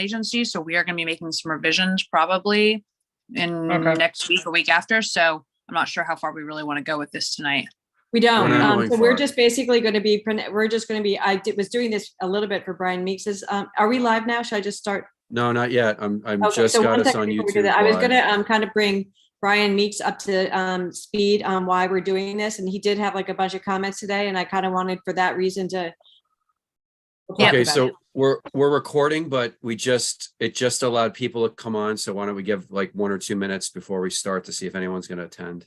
agency. So we are going to be making some revisions probably in next week or week after. So I'm not sure how far we really want to go with this tonight. We don't. So we're far. just basically going to be, was doing this a little bit for Brian Meeks's. Are we live now? Should I just start? No, not yet. I'm Okay, just so got one us second on before we YouTube. do that, I was live. going to kind of bring Brian Meeks up to speed on why we're doing this. And he did have like a bunch of comments today. And I kind of wanted for that reason to. Okay, so we're recording, but it just allowed people to come on. So why don't we give like 1 or 2 minutes before we start to see if anyone's going to attend.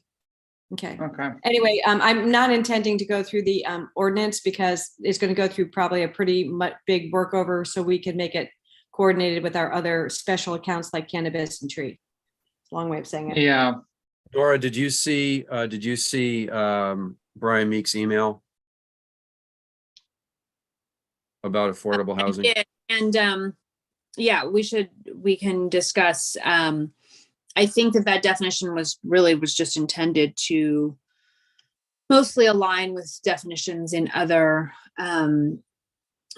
Okay. Okay. Anyway, I'm not intending to go through the ordinance because it's going to go through probably a pretty big workover so we can make it coordinated with our other special accounts like cannabis and tree. Long way of saying it. Yeah. Dora, did you see Brian Meek's email about affordable housing? And yeah, we can discuss. I think that definition was just intended to mostly align with definitions in other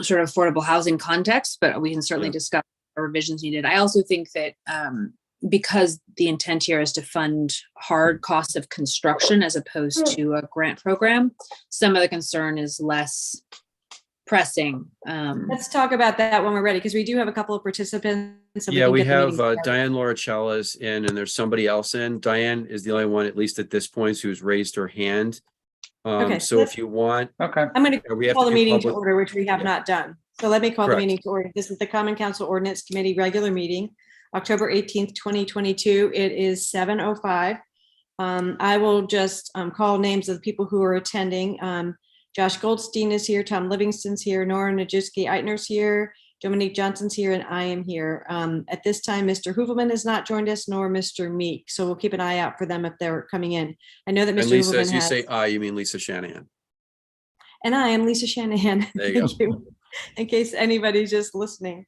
sort of affordable housing contexts, but we can certainly discuss revisions needed. I also think that because the intent here is to fund hard costs of construction as opposed to a grant program, some of the concern is less pressing. Let's talk about that when we're ready, because we do have a couple of participants. So We have Diane Lauricella's in, and there's somebody else in. Diane is the only one, at least at this point, who's raised her hand. Okay, so if you want, Okay. I'm going to call the meeting to order, which we have Yeah. not done. So let me call Correct. the meeting to order. This is the Common Council Ordinance Committee regular meeting, October 18th, 2022. It is 7:05. I will just call names of the people who are attending. Josh Goldstein is here, Tom Livingston's here, Nora Najewski-Eitner's here, Dominique Johnson's here, and I am here. At this time, Mr. Hoovelman has not joined us, nor Mr. Meek, so we'll keep an eye out for them if they're coming in. I know that Mr. and Lisa, Hoovelman as you has, say I, you mean Lisa Shanahan. and I am Lisa Shanahan. There you Thank go. you. In case anybody's just listening.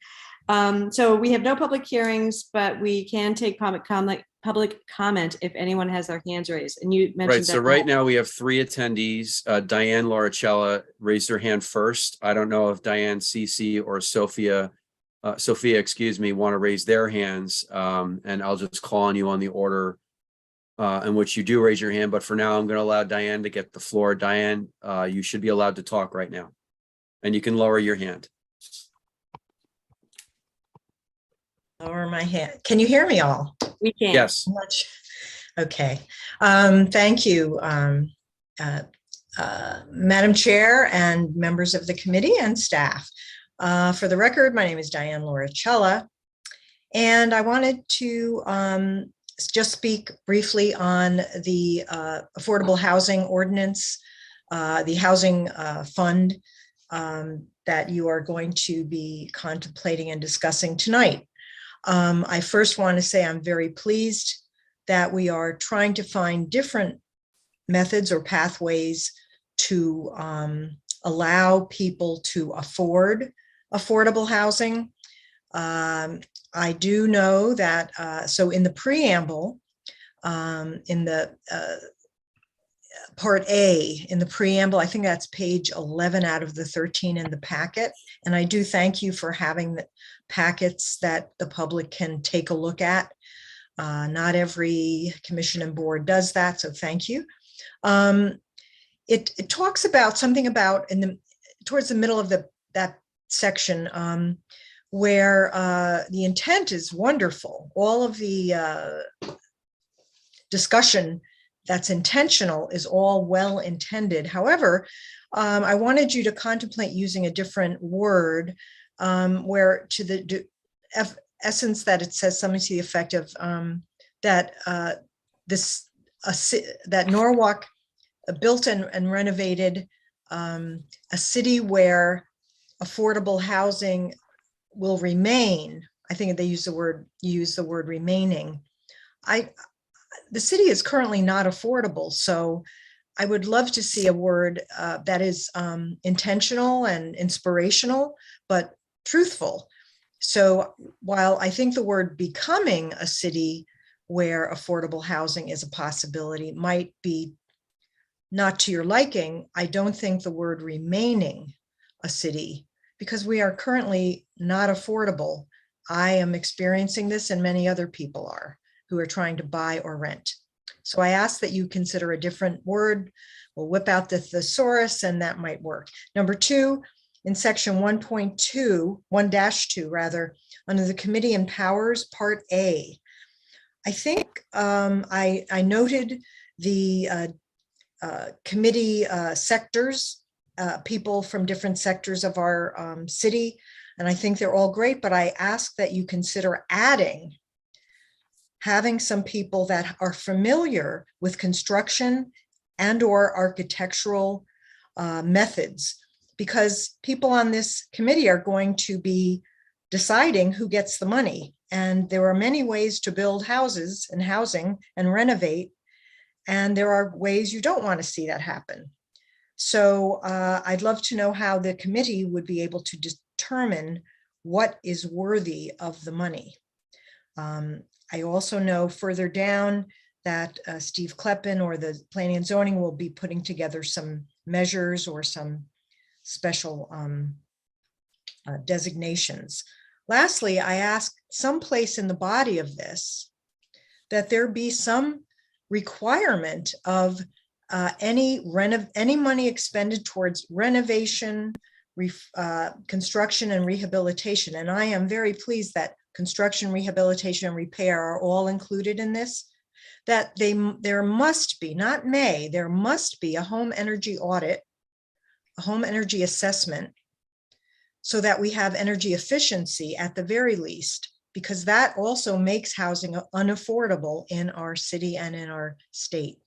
So we have no public hearings, but we can take public comment if anyone has their hands raised. And you mentioned Right. So right now we have 3 attendees. Diane Lauricella raised her hand first. I don't know if Diane, Cece, or Sophia, want to raise their hands. And I'll just call on you on the order in which you do raise your hand. But for now, I'm going to allow Diane to get the floor. Diane, you should be allowed to talk right now, and you can lower your hand. Lower my hand. Can you hear me all? we can. Yes. Okay. Thank you, Madam Chair and members of the committee and staff. For the record, my name is Diane Lauricella, and I wanted to just speak briefly on the affordable housing ordinance, the housing fund that you are going to be contemplating and discussing tonight. I first want to say I'm very pleased that we are trying to find different methods or pathways to allow people to afford affordable housing. I do know that, so in the preamble, in the Part A, in the preamble, I think that's page 11 out of the 13 in the packet. And I do thank you for having the packets that the public can take a look at. Not every commission and board does that, so thank you. It talks about something about towards the middle of that section where the intent is wonderful. All of the discussion that's intentional is all well intended. However, I wanted you to contemplate using a different word where to the essence that it says something to the effect of that that Norwalk built and renovated a city where affordable housing will remain. I think they use the word remaining. The city is currently not affordable, so I would love to see a word that is intentional and inspirational, but truthful. So while I think the word becoming a city where affordable housing is a possibility might be not to your liking, I don't think the word remaining a city, because we are currently not affordable. I am experiencing this and many other people are who are trying to buy or rent. So I ask that you consider a different word. We'll whip out the thesaurus and that might work. Number 2, in section 1.2, 1-2 rather, under the committee and powers, part A. I think I noted the committee sectors, people from different sectors of our city, and I think they're all great, but I ask that you consider having some people that are familiar with construction and or architectural methods, because people on this committee are going to be deciding who gets the money. And there are many ways to build houses and housing and renovate. And there are ways you don't want to see that happen. So I'd love to know how the committee would be able to determine what is worthy of the money. I also know further down that Steve Kleppen or the Planning and Zoning will be putting together some measures or some special designations. Lastly, I ask someplace in the body of this that there be some requirement of any money expended towards renovation, construction and rehabilitation. And I am very pleased that construction, rehabilitation, and repair are all included in this, that there must be, not may, there must be a home energy audit, a home energy assessment, so that we have energy efficiency at the very least, because that also makes housing unaffordable in our city and in our state.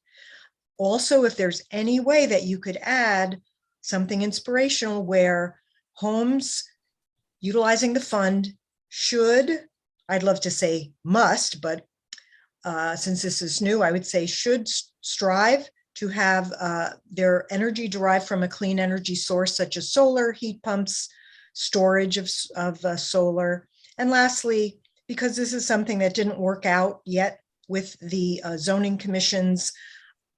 Also, if there's any way that you could add something inspirational where homes utilizing the fund should, I'd love to say must, but since this is new, I would say should strive to have their energy derived from a clean energy source, such as solar, heat pumps, storage of solar. And lastly, because this is something that didn't work out yet with the zoning commission's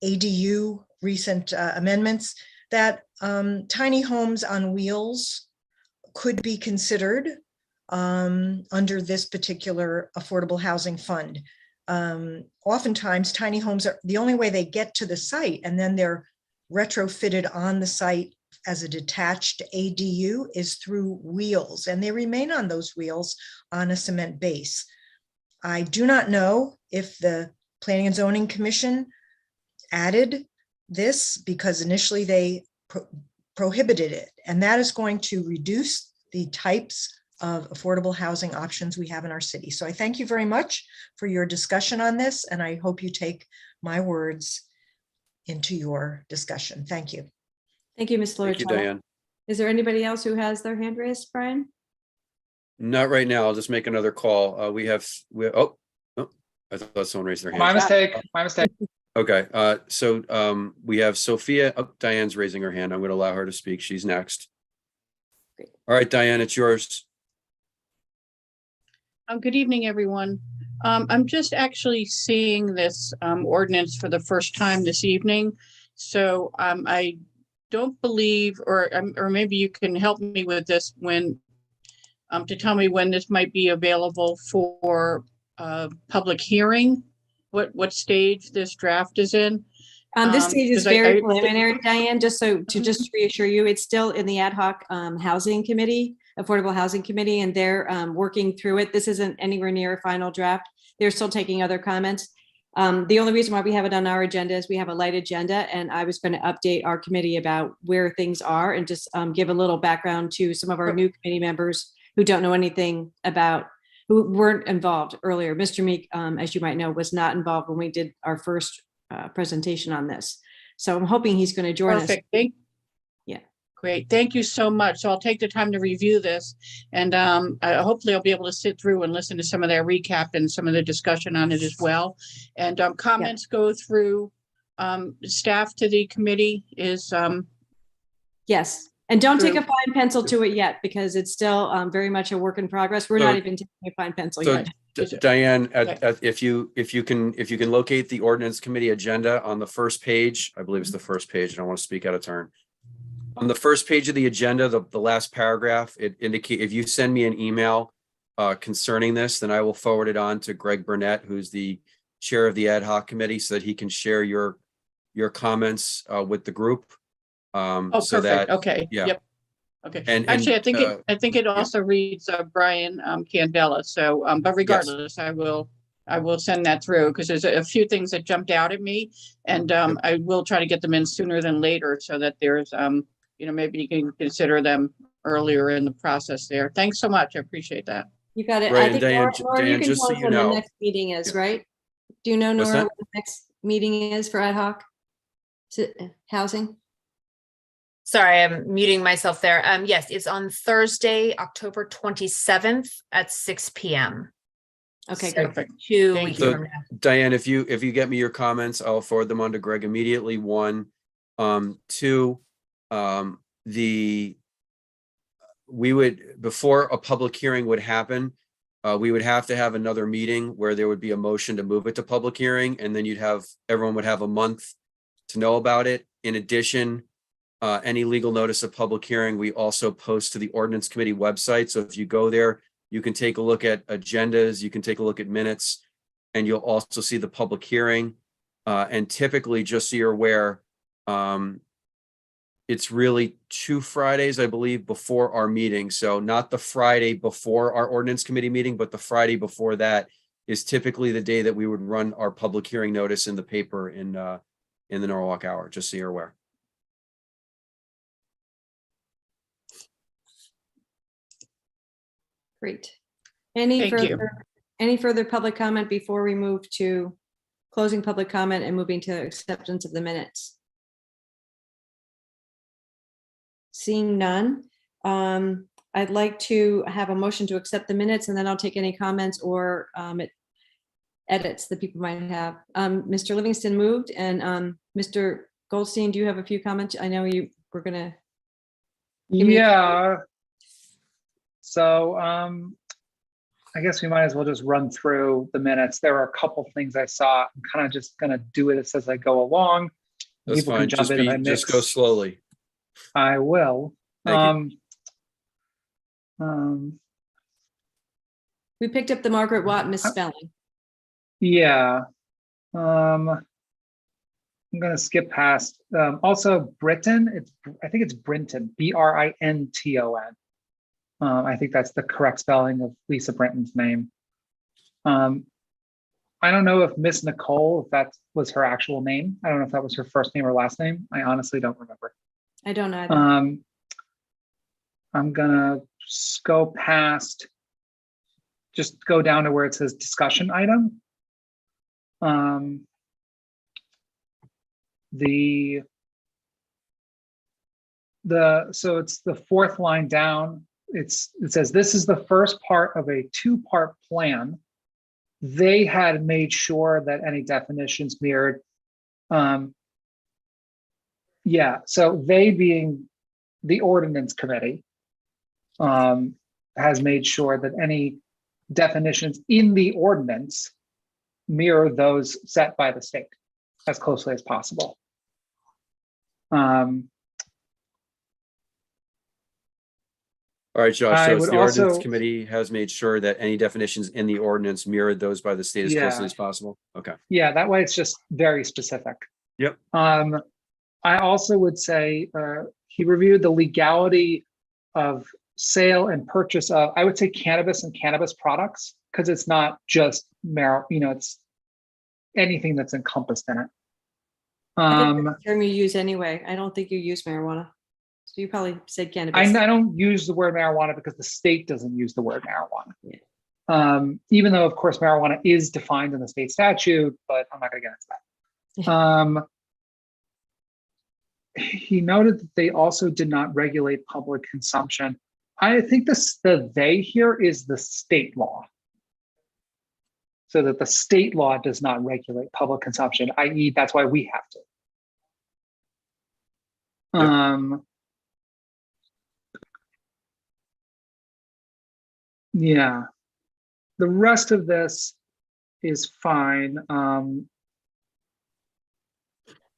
ADU recent amendments, that tiny homes on wheels could be considered under this particular affordable housing fund. Oftentimes tiny homes are the only way they get to the site, and then they're retrofitted on the site as a detached ADU is through wheels, and they remain on those wheels on a cement base. I do not know if the Planning and Zoning Commission added this because initially they prohibited it, and that is going to reduce the types of affordable housing options we have in our city. So I thank you very much for your discussion on this, and I hope you take my words into your discussion. Thank you. Thank you, Ms. Thank you, Loretta. Diane. Is there anybody else who has their hand raised, Brian? Not right now. I'll just make another call. Oh, I thought someone raised their hand. My mistake. My mistake. Okay, so we have Sophia. Oh, Diane's raising her hand. I'm going to allow her to speak. She's next. Great. All right, Diane, it's yours. Good evening, everyone. I'm just actually seeing this ordinance for the first time this evening. So I don't believe, or maybe you can help me with this when to tell me when this might be available for public hearing, what stage this draft is in. This stage is 'cause very preliminary, Diane, just to reassure you, it's still in the ad hoc housing committee, affordable housing committee, and they're working through it. This isn't anywhere near a final draft. They're still taking other comments. The only reason why we have it on our agenda is we have a light agenda, and I was going to update our committee about where things are and just give a little background to some of our new committee members who don't know anything about, who weren't involved earlier. Mr. Meek, as you might know, was not involved when we did our first presentation on this. So I'm hoping he's going to join us. Yeah. Great. Thank you so much. So I'll take the time to review this, and hopefully I'll be able to sit through and listen to some of their recap and some of the discussion on it as well. And comments go through staff to the committee is. Yes. And don't take a fine pencil to it yet, because it's still very much a work in progress. We're not even taking a fine pencil yet. Diane, if you can locate the ordinance committee agenda on the first page, I believe it's the first page. I don't want to speak out of turn. On the first page of the agenda, the last paragraph, it indicates, if you send me an email concerning this, then I will forward it on to Greg Burnett, who's the chair of the ad hoc committee, so that he can share your comments with the group. Oh, So perfect. that, Okay. yeah. Yep. Okay. And Actually, I think it yeah. also reads Brian Candela. So, but regardless, I will send that through because there's a few things that jumped out at me, and I will try to get them in sooner than later so that there's maybe you can consider them earlier in the process there. Thanks so much. I appreciate that. You got it. Right, I and think Diane, Laura, you can just tell so us you when the know. next meeting is, Yeah. right? Do you know, What's Nora, that? what the next meeting is for ad hoc? Housing? Sorry, I'm muting myself there. Yes, it's on Thursday, October 27th at 6 p.m. Okay, So great. 2 Thank weeks you. from now. Diane, if you get me your comments, I'll forward them on to Greg immediately. One, two, we would, before a public hearing would happen, we would have to have another meeting where there would be a motion to move it to public hearing, and then everyone would have a month to know about it. In addition, any legal notice of public hearing, we also post to the Ordinance Committee website. So if you go there, you can take a look at agendas, you can take a look at minutes, and you'll also see the public hearing. And typically, just so you're aware, it's really 2 Fridays, I believe, before our meeting. So not the Friday before our Ordinance Committee meeting, but the Friday before that is typically the day that we would run our public hearing notice in the paper in the Norwalk Hour, just so you're aware. Great. Any Thank you. further public comment before we move to closing public comment and moving to acceptance of the minutes? Seeing none, I'd like to have a motion to accept the minutes, and then I'll take any comments or edits that people might have. Mr. Livingston moved, and Mr. Goldstein, do you have a few comments? I know you were gonna. Yeah. So I guess we might as well just run through the minutes. There are a couple things I saw. I'm kind of just gonna do it as I go along. That's People fine. can jump in if I Just mix. go slowly. I will. Thank We picked up the Margaret Watt misspelling. Yeah. I'm gonna skip past. Also, Britton. I think it's Brinton. Brinton. I think that's the correct spelling of Lisa Brinton's name. I don't know if Miss Nicole, if that was her actual name. I don't know if that was her first name or last name. I honestly don't remember. I don't know either. I'm gonna go past, just go down to where it says discussion item. So it's the 4th line down. It says this is the first part of a 2-part plan. They had made sure that any definitions mirrored. Yeah, so they being the Ordinance Committee has made sure that any definitions in the ordinance mirror those set by the state as closely as possible. All right, Josh, I so it's would the Ordinance also- Committee has made sure that any definitions in the ordinance mirrored those by the state as closely Yeah. as possible. Okay. Yeah, that way it's just very specific. Yep. I also would say he reviewed the legality of sale and purchase of, I would say, cannabis and cannabis products, because it's not just marijuana, it's anything that's encompassed in it. I think that's the term you use anyway. I don't think you use marijuana. So you probably said I cannabis. don't use the word marijuana because the state doesn't use the word marijuana. Yeah. Even though, of course, marijuana is defined in the state statute, but I'm not going to get into that. He noted that they also did not regulate public consumption. I think the they here is the state law. So that the state law does not regulate public consumption, i.e. that's why we have to. Yep. Yeah, the rest of this is fine.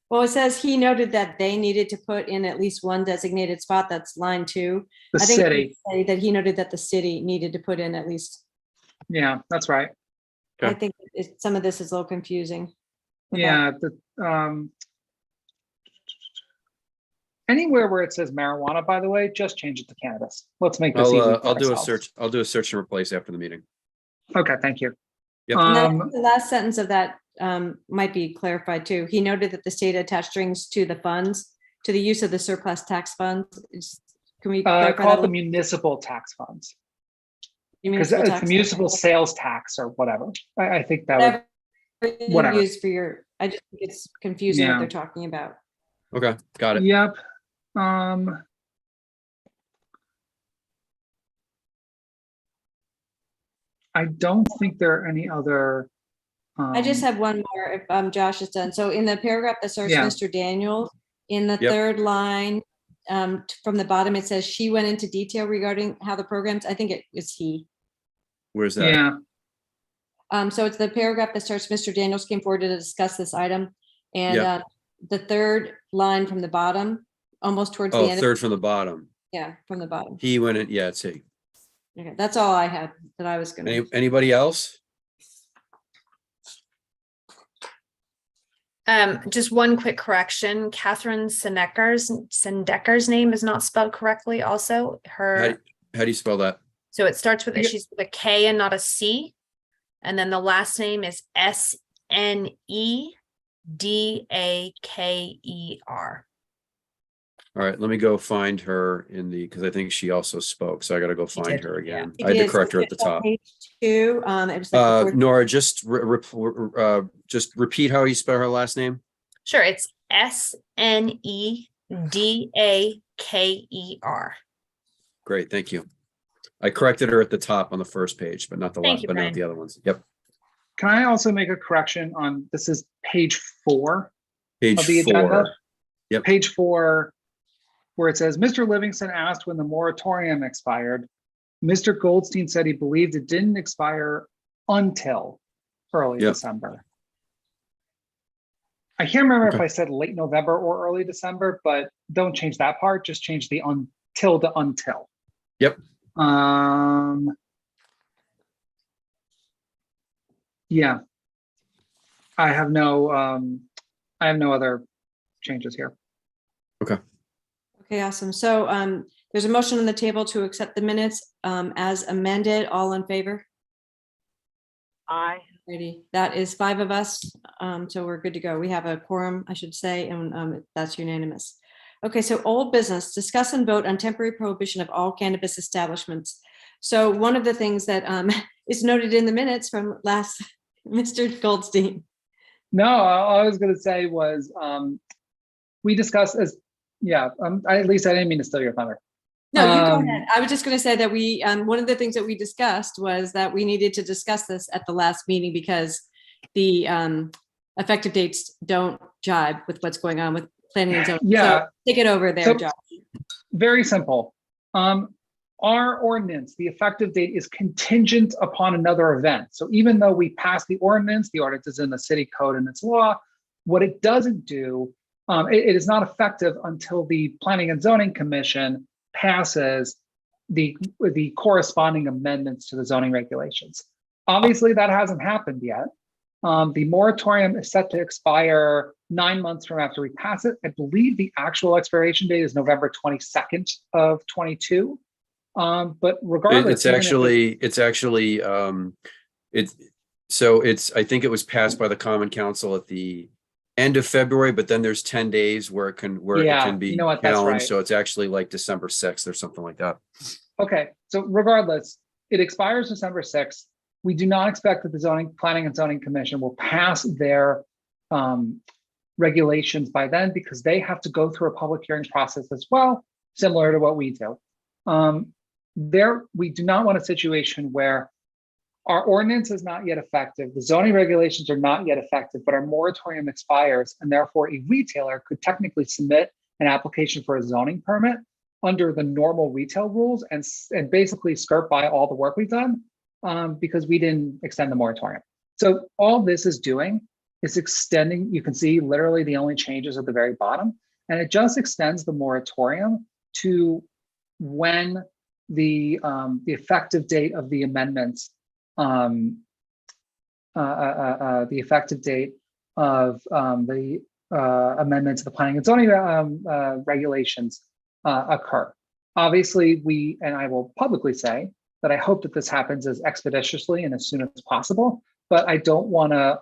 Well, it says he noted that they needed to put in at least one designated spot. That's line 2. The I think it city, would say that he noted that the city needed to put in at least Yeah, that's right. I Okay. think some of this is a little confusing. with that. Yeah, anywhere where it says marijuana, by the way, just change it to cannabis. Let's make this easy for I'll do a ourselves. search. I'll do a search and replace after the meeting. Okay, thank you. Yep. And then the last sentence of that might be clarified too. He noted that the state attached strings to the funds, to the use of the surplus tax funds. Can we clarify Call that? it the municipal tax funds, because Municipal it's tax the funds? municipal sales tax or whatever. I think that would, Whatever you whatever. use for your, I just think it's confusing what Yeah. they're talking about. Okay, got it. Yep. I don't think there are any other. I just have one more if Josh is done. So in the paragraph that starts Yeah. Mr. Daniels, in the Yep. third line, from the bottom, it says she went into detail regarding how the programs, I think it was he. Where's that? Yeah, So it's the paragraph that starts, Mr. Daniels came forward to discuss this item. And Yep. the third line from the bottom, almost towards the Oh, end. third from the bottom. Yeah, from the bottom. He went in, yeah, it's he. Okay, that's all I had that I was gonna. Anybody else? Just one quick correction. Catherine Sendecker's name is not spelled correctly also. How do you spell that? So it starts with, Yeah. she's with a K and not a C. And then the last name is Snedaker. All right, let me go find her because I think she also spoke, so I gotta go find did, her yeah. again. It I had to is. correct her at the It's on top. Page 2, it was like the fourth- Nora, just repeat how you spell her last name. Sure, it's Snedaker. Great, thank you. I corrected her at the top on the first page, but not the Thank last, you, but not Brian. the other ones. Yep. can I also make a correction on, this is page 4 Page of the agenda? 4. Yep. Page 4, where it says, Mr. Livingston asked when the moratorium expired. Mr. Goldstein said he believed it didn't expire until early Yep. December. I can't remember if Okay. I said late November or early December, but don't change that part, just change the until to until. Yep. Yeah. I have no other changes here. Okay, awesome. So there's a motion on the table to accept the minutes as amended. All in favor? Aye. Ready. That is 5 of us. So we're good to go. We have a quorum, I should say, and that's unanimous. Okay, so old business, discuss and vote on temporary prohibition of all cannabis establishments. So one of the things that is noted in the minutes from last, Mr. Goldstein. No, all I was going to say was we discussed as, at least I didn't mean to steal your thunder. No, you go ahead. I was just going to say that we, one of the things that we discussed was that we needed to discuss this at the last meeting because the effective dates don't jibe with what's going on with planning and zoning. Yeah. So take it over there, So- Josh. Very simple. Our ordinance, the effective date is contingent upon another event. So even though we passed the ordinance is in the city code and its law, what it doesn't do, it is not effective until the Planning and Zoning Commission passes the corresponding amendments to the zoning regulations. Obviously, that hasn't happened yet. The moratorium is set to expire 9 months from after we pass it. I believe the actual expiration date is November 22nd of 22. But regardless, I think it was passed by the Common Council at the end of February, but then there's 10 days where it can be you know what, that's challenged. right. So it's actually like December 6th or something like that. Okay, so regardless, it expires December 6th. We do not expect that the Planning and Zoning Commission will pass their regulations by then because they have to go through a public hearing process as well, similar to what we do. We do not want a situation where our ordinance is not yet effective, the zoning regulations are not yet effective, but our moratorium expires, and therefore a retailer could technically submit an application for a zoning permit under the normal retail rules and basically skirt by all the work we've done because we didn't extend the moratorium. So all this is doing is extending, you can see literally the only changes at the very bottom, and it just extends the moratorium to when the effective date of the amendments the effective date of the amendment to the planning and zoning regulations occur. Obviously, and I will publicly say that I hope that this happens as expeditiously and as soon as possible, but I don't want to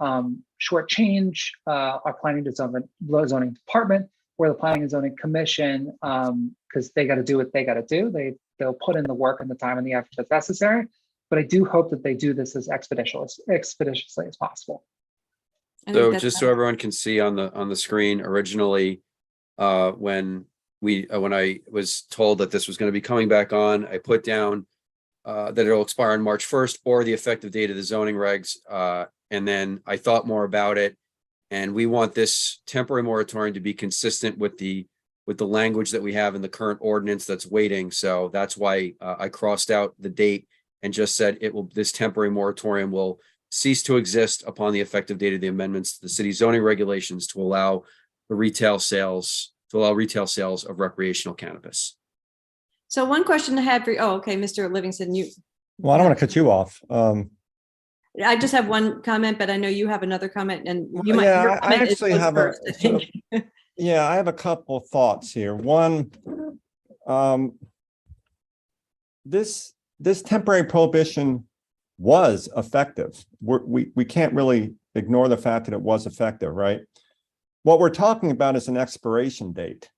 shortchange our planning and zoning department or the planning and zoning commission, because they got to do what they got to do. They'll put in the work and the time and the effort that's necessary, but I do hope that they do this as expeditiously as possible. So just so everyone can see on the screen, originally, when I was told that this was going to be coming back on, I put down that it'll expire on March 1st or the effective date of the zoning regs. And then I thought more about it, and we want this temporary moratorium to be consistent with the language that we have in the current ordinance that's waiting. So that's why I crossed out the date and just said this temporary moratorium will cease to exist upon the effective date of the amendments to the city zoning regulations to allow retail sales of recreational cannabis. So one question I had for you, okay, Mr. Livingston, Well, I don't want to cut you off. I just have one comment, but I know you have another comment, and you Well, might. yeah, your I comment is actually goes have first, I think. Yeah, I have a couple thoughts here. One, this temporary prohibition was effective. We can't really ignore the fact that it was effective, right? What we're talking about is an expiration date.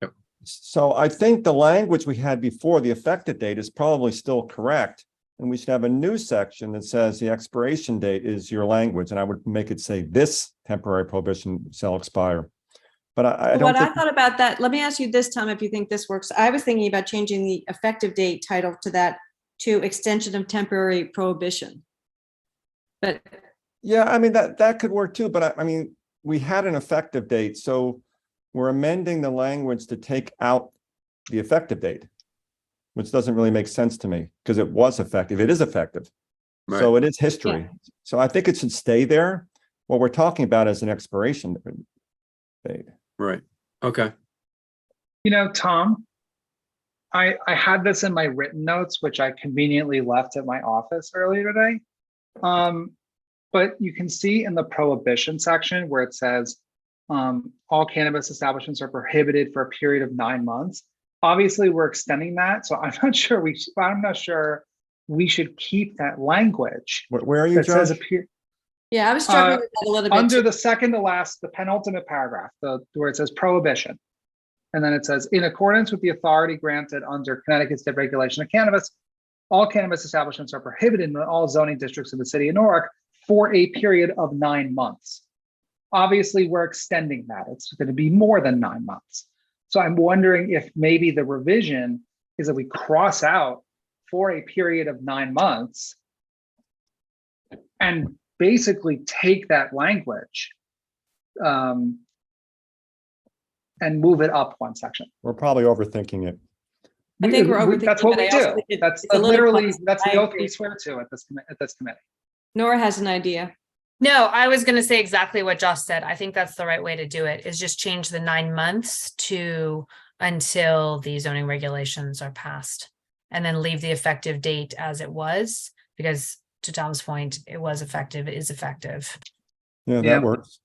Yep. So I think the language we had before, the effective date, is probably still correct. And we should have a new section that says the expiration date is your language. And I would make it say this temporary prohibition shall expire. But I don't What I think, thought about that, let me ask you this, Tom, if you think this works. I was thinking about changing the effective date title to that, to extension of temporary prohibition. But yeah, I mean, that could work too. But I mean, we had an effective date. So we're amending the language to take out the effective date, which doesn't really make sense to me because it was effective. It is effective. Right. So it is history. Yeah. So I think it should stay there. What we're talking about is an expiration date. Right. Okay. You know, Tom, I had this in my written notes, which I conveniently left at my office earlier today. But you can see in the prohibition section where it says all cannabis establishments are prohibited for a period of 9 months. Obviously, we're extending that, so I'm not sure we should keep that language. Where are you, That says Josh? yeah, I was struggling with that a little bit. Under too. the second to last, the penultimate paragraph, where it says prohibition. And then it says, in accordance with the authority granted under Connecticut's regulation of cannabis, all cannabis establishments are prohibited in all zoning districts of the city of Newark for a period of 9 months. Obviously, we're extending that. It's going to be more than 9 months. So I'm wondering if maybe the revision is that we cross out for a period of 9 months and basically take that language and move it up one section. We're probably overthinking it. I think we're overthinking. That's what but we I also do. think it's That's a little literally, close. that's the I oath agree. we swear to at this committee. Nora has an idea. No, I was going to say exactly what Josh said. I think that's the right way to do it, is just change the 9 months to until the zoning regulations are passed, and then leave the effective date as it was, because to Tom's point, it was effective, it is effective. Yeah, Yeah. that works.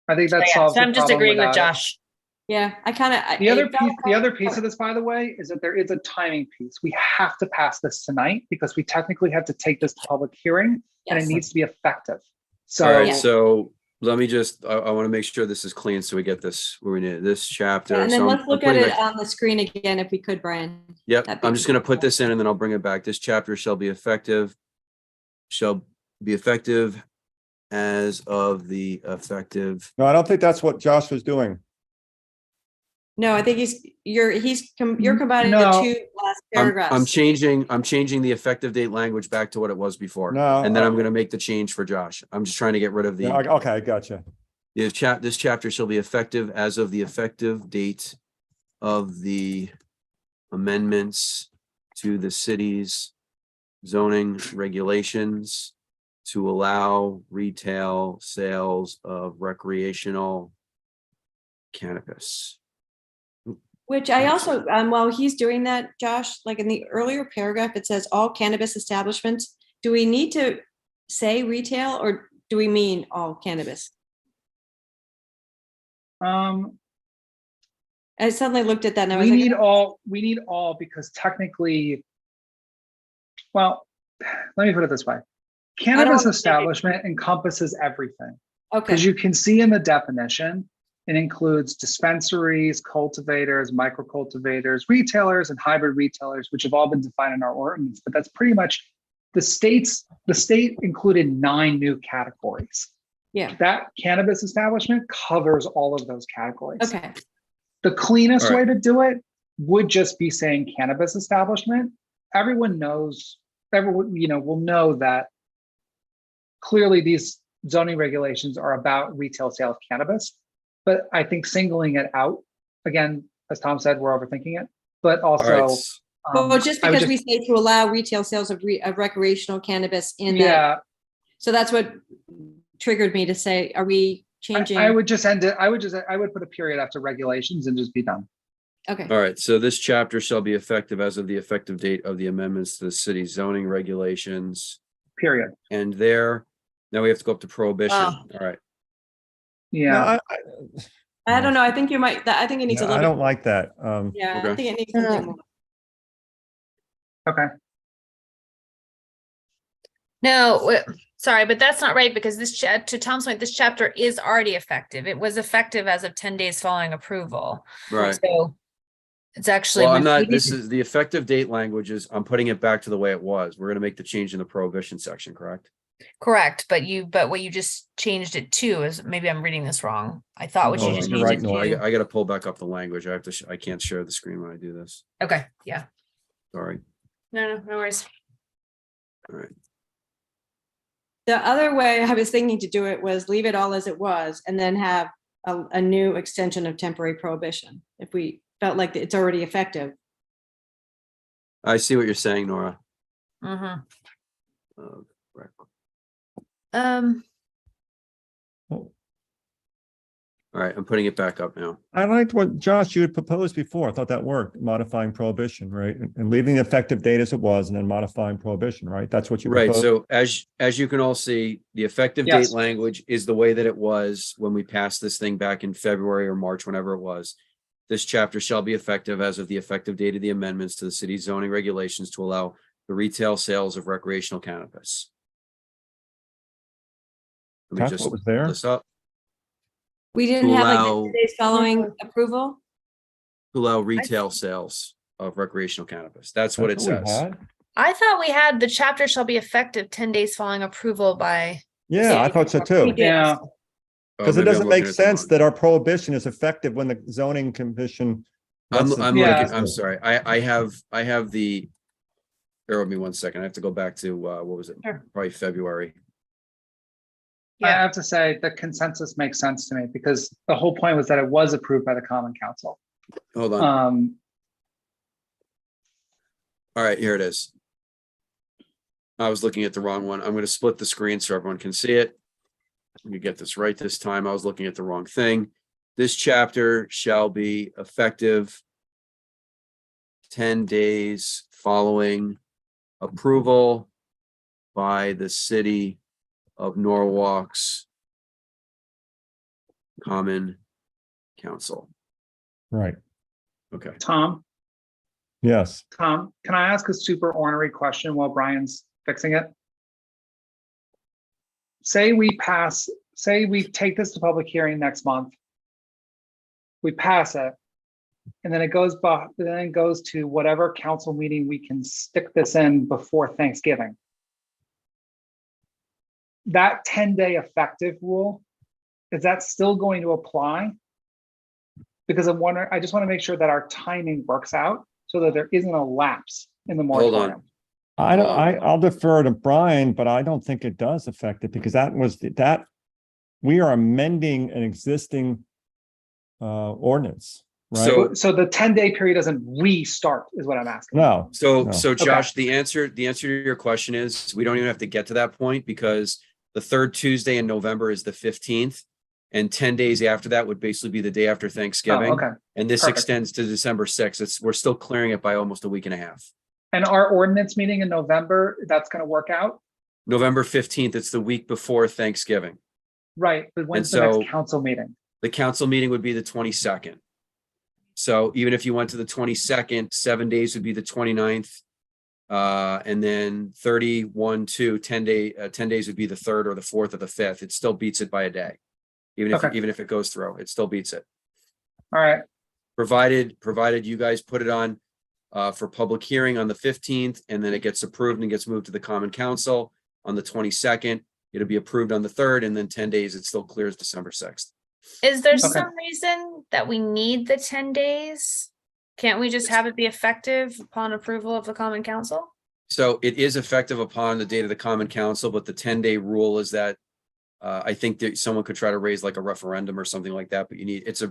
I think that So, yeah, solves so the I'm just problem agreeing with without it. Josh. Yeah, I kind of. The other piece of this, by the way, is that there is a timing piece. We have to pass this tonight because we technically have to take this to public hearing and it Yes. needs to be effective. All right. So So let me just, I want to make sure this is clean so we get this where we need it. This chapter. And then So I'm let's look at putting it back- on the screen again, if we could, Brian. Yep, That'd be I'm just gonna put helpful. this in and then I'll bring it back. This chapter shall be effective as of the effective. No, I don't think that's what Josh was doing. No, I think you're combining the No. two last I'm paragraphs. changing the effective date language back to what it was before. No, And then I'm gonna make the change for Josh. I'm just trying to get rid of Yeah, the, okay, gotcha. this chapter shall be effective as of the effective date of the amendments to the city's zoning regulations to allow retail sales of recreational cannabis. Which I also, while he's doing that, Josh, like in the earlier paragraph, it says all cannabis establishments do we need to say retail or do we mean all cannabis? I suddenly looked at that and I was We like, need all because technically, well, let me put it this way. Cannabis wanna- establishment encompasses everything. okay, Because you can see in the definition, it includes dispensaries, cultivators, micro cultivators, retailers, and hybrid retailers, which have all been defined in our ordinance. But that's pretty much the state included 9 new categories. yeah, That cannabis establishment covers all of those categories. okay, The cleanest All way right. to do it would just be saying cannabis establishment. Everyone knows, everyone, will know that clearly these zoning regulations are about retail sale of cannabis. But I think singling it out, again, as Tom said, we're overthinking it, but All right. also. well, just I would because we say to allow retail sales of recreational cannabis in that, Yeah, so that's what triggered me to say, are we changing? I would just end it, I would put a period after regulations and just be done. Okay, All right, so this chapter shall be effective as of the effective date of the amendments to the city zoning regulations. Period. And there, now we have to go up to prohibition. Oh. All right. No, Yeah, I don't know, I think you might, I think it needs a I little don't bit, like that. yeah, I Okay. think it needs something more. okay. No, sorry, but that's not right because to Tom's point, this chapter is already effective. It was effective as of 10 days following approval. Right. So it's actually. Well, I'm we not, need this to- is the effective date languages. I'm putting it back to the way it was. We're gonna make the change in the prohibition section, correct? Correct, but what you just changed it to is, maybe I'm reading this wrong. I thought what No, you just you're changed right, it Nora. to. I gotta pull back up the language. I have to, I can't share the screen when I do this. Okay, yeah. Sorry. No worries. All right. The other way I was thinking to do it was leave it all as it was and then have a new extension of temporary prohibition. If we felt like it's already effective. I see what you're saying, Nora. Mm-hmm. Rec- All right, I'm putting it back up now. I liked what Josh, you had proposed before. I thought that worked, modifying prohibition, right? And leaving the effective date as it was and then modifying prohibition, right? That's what you Right, proposed. so as you can all see, the effective Yes. date language is the way that it was when we passed this thing back in February or March, whenever it was. This chapter shall be effective as of the effective date of the amendments to the city's zoning regulations to allow the retail sales of recreational cannabis. Let me That's just what was pull there. this up. We didn't To have like allow- the 10 days following approval? To allow retail sales of recreational cannabis. That's what it we says. had. I thought we had the chapter shall be effective 10 days following approval by. Yeah, I thought so too. Yeah, Oh, Because it maybe I'm doesn't looking make at the sense wrong- that our prohibition is effective when the zoning commission. I'm lets it- looking, Yeah. I'm sorry. I have the, bear with me 1 second. I have to go back to, what was it? Sure. Probably February. I have to say the consensus makes sense to me because the whole point was that it was approved by the Common Council. Hold on. All right, here it is. I was looking at the wrong one. I'm going to split the screen so everyone can see it. Let me get this right this time. I was looking at the wrong thing. This chapter shall be effective 10 days following approval by the city of Norwalk's Common Council. Right, Okay. Tom, yes. can I ask a super ornery question while Brian's fixing it? Say we take this to public hearing next month. We pass it. And then it goes to whatever council meeting we can stick this in before Thanksgiving. That 10-day effective rule, is that still going to apply? Because I just want to make sure that our timing works out so that there isn't a lapse in the Hold on. moratorium. I'll defer to Brian, but I don't think it does affect it because we are amending an existing ordinance, right? So the 10-day period doesn't restart is what I'm asking. No, So No. Josh, the answer to your question is, we don't even have to get to that point because the third Tuesday in November is the 15th. And 10 days after that would basically be the day after Thanksgiving. Oh, okay. And this Perfect. extends to December 6th. We're still clearing it by almost a week and a half. And our ordinance meeting in November, that's going to work out? November 15th, it's the week before Thanksgiving. Right, but when's the so- next council meeting? The council meeting would be the 22nd. So even if you went to the 22nd, 7 days would be the 29th. And then 31 to 10 days would be the 3rd or the 4th or the 5th. It still beats it by a day. Even Okay. if it goes through, it still beats it. All right, Provided you guys put it on for public hearing on the 15th, and then it gets approved and gets moved to the common council on the 22nd. It'll be approved on the 3rd, and then 10 days, it still clears December 6th. Is there Okay. some reason that we need the 10 days? Can't we just have it be effective upon approval of the common council? So it is effective upon the date of the common council, but the 10-day rule is that I think that someone could try to raise like a referendum or something like that, but you need, it's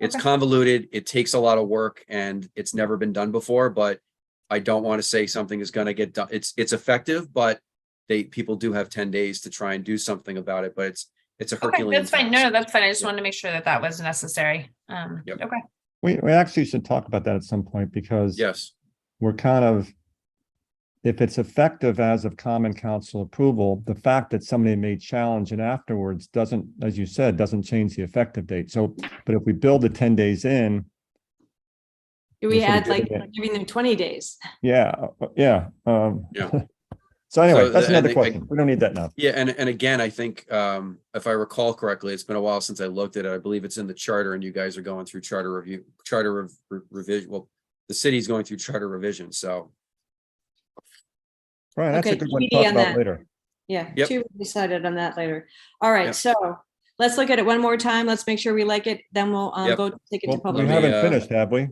Okay. convoluted. It takes a lot of work and it's never been done before, but I don't want to say something is going to get done. It's effective, but people do have 10 days to try and do something about it, but it's a Okay, Herculean that's fine. task. No, that's fine. I just Yep. wanted to make sure that that was necessary. Yep. Okay. We actually should talk about that at some point because Yes, we're kind of, if it's effective as of common council approval, the fact that somebody may challenge it afterwards doesn't, as you said, doesn't change the effective date. So, but if we build the 10 days in, Do we We're sort of add like giving it- giving them 20 days? yeah. Yeah. So anyway, So that's the- another and the- question. We don't need that now. yeah, and again, I think if I recall correctly, it's been a while since I looked at it. I believe it's in the charter, and you guys are going through revision. Well, the city's going through charter revision, so Right, that's a Okay, good one to TBD talk on about that. later. Yeah, Yep. two decided on that later. All right, Yep. so let's look at it one more time. Let's make sure we like it. Then we'll Yep. go take it to Well, we public. me, haven't uh, finished, have we?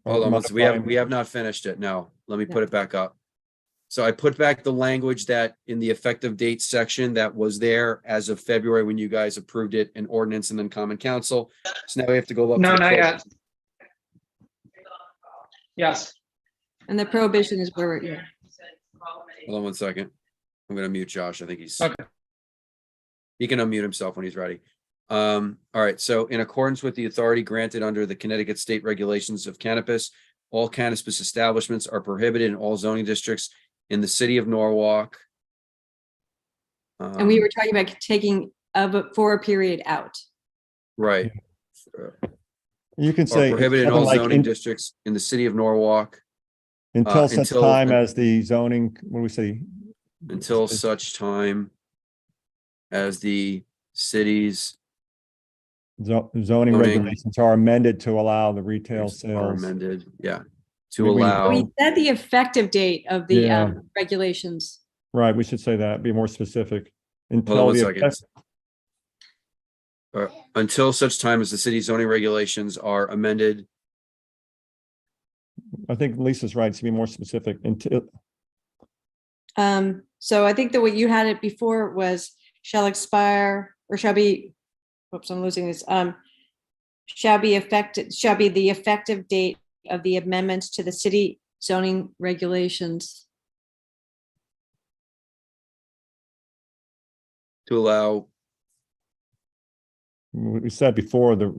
hold on, we Modifying- have not finished it. No, let me No. put it back up. So I put back the language that in the effective date section that was there as of February when you guys approved it in ordinance and then common council. So now we have to go up. to no, the not yet. prohibition. Yes, And the prohibition is where we're, yeah. Hold on 1 second. I'm gonna mute Josh. I think he's. Okay. He can unmute himself when he's ready. All right, so in accordance with the authority granted under the Connecticut State Regulations of Cannabis, all cannabis establishments are prohibited in all zoning districts in the city of Norwalk. And we were talking about taking for a period out. Right. You can Are say. prohibited in something all like zoning districts in the city of Norwalk Until such until- time as the zoning, what do we say? until such time as the city's Zoning Zoning. regulations are amended to allow the retail are sales. amended, yeah, to Maybe we- allow. We said the effective date of the Yeah. regulations. Right, we should say that, be more specific. Hold on Until 1 the second. effect- Until such time as the city zoning regulations are amended. I think Lisa's right, to be more specific, until, So I think the way you had it before was shall expire or shall be, oops, I'm losing this, shall be the effective date of the amendments to the city zoning regulations. To allow, we said before, the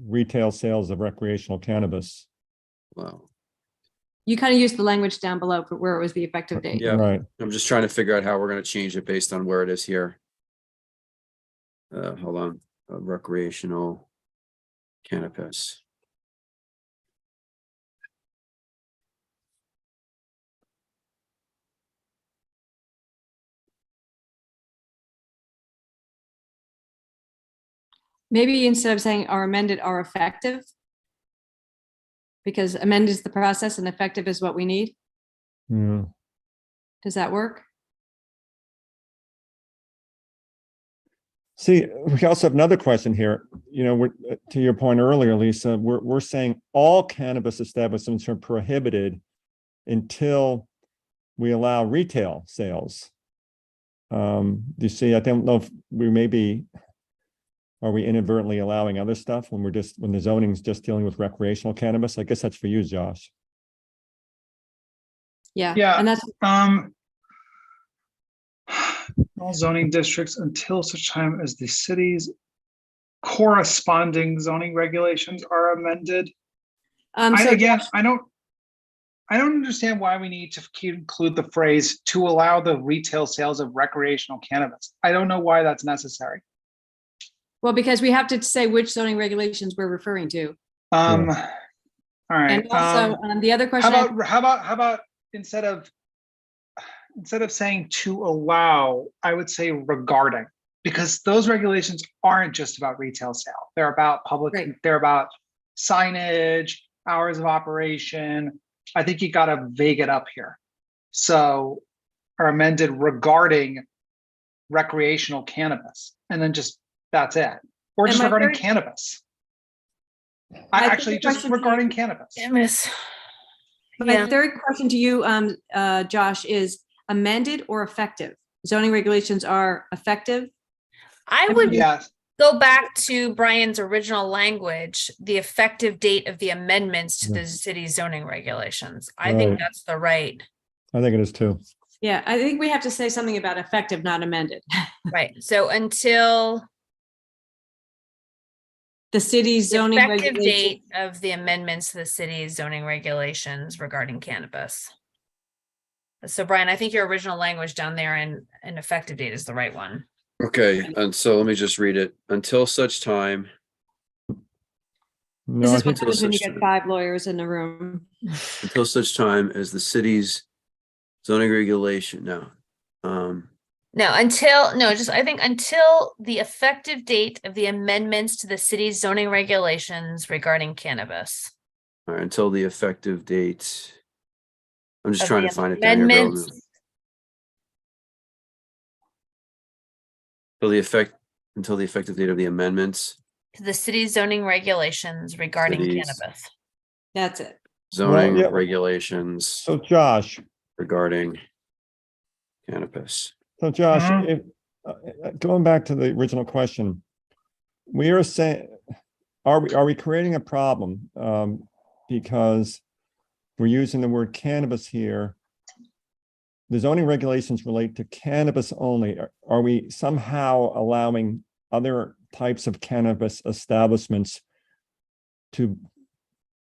retail sales of recreational cannabis. well, You kind of used the language down below for where it was the effective date. Yeah. Right, I'm just trying to figure out how we're gonna change it based on where it is here. Hold on, recreational cannabis. Maybe instead of saying are amended are effective. Because amend is the process and effective is what we need. yeah. Does that work? See, we also have another question here, we're, to your point earlier, Lisa, we're saying all cannabis establishments are prohibited until we allow retail sales. You see, I don't know if we are we inadvertently allowing other stuff when the zoning is just dealing with recreational cannabis? I guess that's for you, Josh. Yeah. Yeah. And that's, all zoning districts until such time as the city's corresponding zoning regulations are amended. so Again, I don't, I don't understand why we need to include the phrase to allow the retail sales of recreational cannabis. I don't know why that's necessary. Well, because we have to say which zoning regulations we're referring to. All right. And also, the other question. How about instead of saying to allow, I would say regarding, because those regulations aren't just about retail sale. They're about public, Right. They're about signage, hours of operation. I think you got to vague it up here. So, or amended regarding recreational cannabis, and then just, that's it. Or And just my regarding third- cannabis. My third Actually, just question to you- regarding cannabis. Cannabis. My Yeah. third question to you, Josh, is amended or effective? Zoning regulations are effective? I would Yes. go back to Brian's original language, the effective date of the amendments to the city zoning regulations. I think Right. that's the right, I think it is too. Yeah, I think we have to say something about effective, not amended. right. So until The city's the zoning effective regulations. date of the amendments to the city's zoning regulations regarding cannabis. So Brian, I think your original language down there and an effective date is the right one. Okay, and so let me just read it. Until such time, No, This I is what think, happens when you Until get 5 lawyers in the room. until such time as the city's zoning regulation, no. No, I think until the effective date of the amendments to the city's zoning regulations regarding cannabis. All right, until the effective date. I'm just Of trying the to find it down here. amendments. Until the effective date of the amendments, To the city's zoning regulations regarding Cities. cannabis. That's it. zoning yeah. regulations so Josh, regarding cannabis. Mhm. Going back to the original question, we are saying, are we creating a problem? Because we're using the word cannabis here. The zoning regulations relate to cannabis only. Are we somehow allowing other types of cannabis establishments to,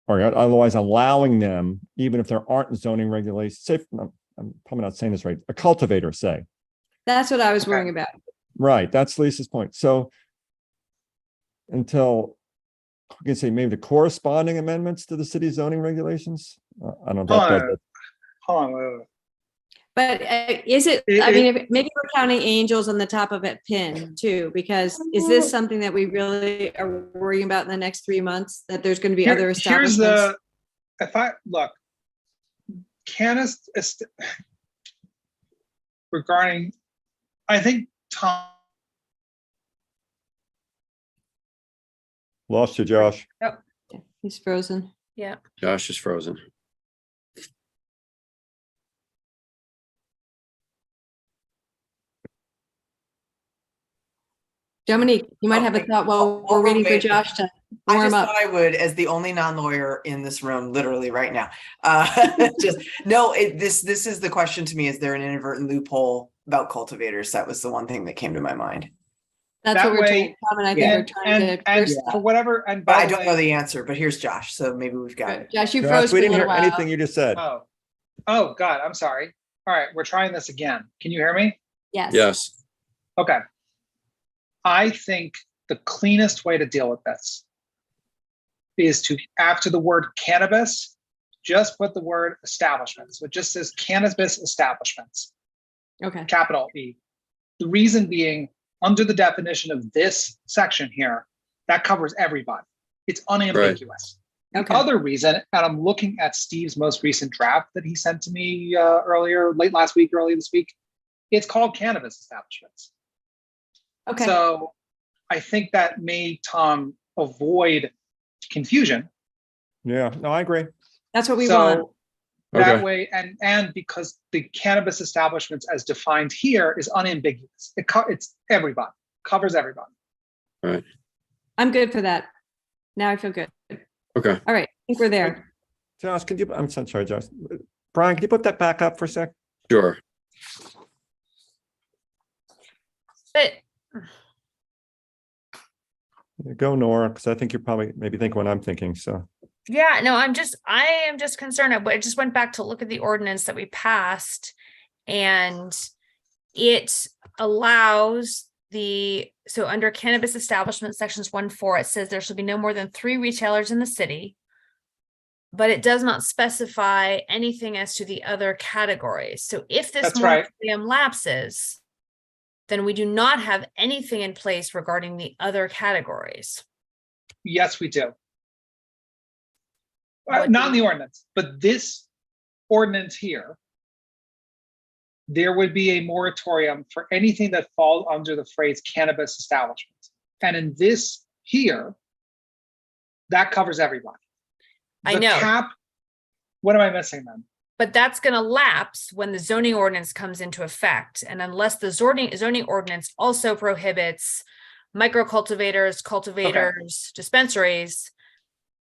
or otherwise allowing them, even if there aren't zoning regulations? Say, I'm probably not saying this right, a cultivator, say. That's what I was Okay. worrying about. Right, that's Lisa's point. So until, you can say maybe the corresponding amendments to the city zoning regulations? I don't know Hold about on. that. Hold on, wait. But is it, I mean, maybe we're counting angels on the top of it pin too, because is this something that we really are worrying about in the next 3 months? That there's going to be other Here's establishments? if I look, regarding, I think Tom, Lost you, Josh. He's frozen. Yeah. Josh is frozen. Dominique, you might have a Okay. thought while we're I'll waiting for wait. Josh to I warm just up. thought I would, as the only non-lawyer in this room, literally right now. Just no. This is the question to me: is there an inadvertent loophole about cultivators? That was the one thing that came to my mind. That's that what we're way- trying, Tom and I think we're trying to. and clear for stuff. whatever, and But by I the don't way, know the answer. But here's Josh, so maybe we've got it. Josh, you Josh, froze for we a didn't hear little while. anything you just said. oh God, I'm sorry. All right, we're trying this again. Can you hear me? Yes. Yes, Okay. I think the cleanest way to deal with this is to, after the word cannabis, just put the word establishments. It just says cannabis establishments, Okay. capital E. The reason being, under the definition of this section here, that covers everybody. It's unambiguous. Okay. The other reason, and I'm looking at Steve's most recent draft that he sent to me earlier, late last week, early this week, it's called cannabis establishments. Okay. So I think that may, Tom, avoid confusion. Yeah, no, I agree. That's what we So want. that Okay. way, and because the cannabis establishments as defined here is unambiguous. It's everybody, covers everybody. I'm good for that. Now I feel good. okay. All right. I think we're there. Josh, I'm so sorry, Josh. Brian, can you put that back up for a sec? Sure. But Go, Nora, because I think you're probably maybe thinking what I'm thinking, so. Yeah, no, I am just concerned. I just went back to look at the ordinance that we passed, and it allows so under cannabis establishment sections 1-4, it says there shall be no more than 3 retailers in the city. But it does not specify anything as to the other categories. So if this That's right. moratorium lapses, then we do not have anything in place regarding the other categories. Yes, we do. What Not do in the ordinance, but this ordinance here, there would be a moratorium for anything that falls under the phrase cannabis establishments. And in this here, that covers everybody. I The know. cap, what am I missing then? But that's going to lapse when the zoning ordinance comes into effect. And unless the zoning ordinance also prohibits micro cultivators, cultivators, dispensaries,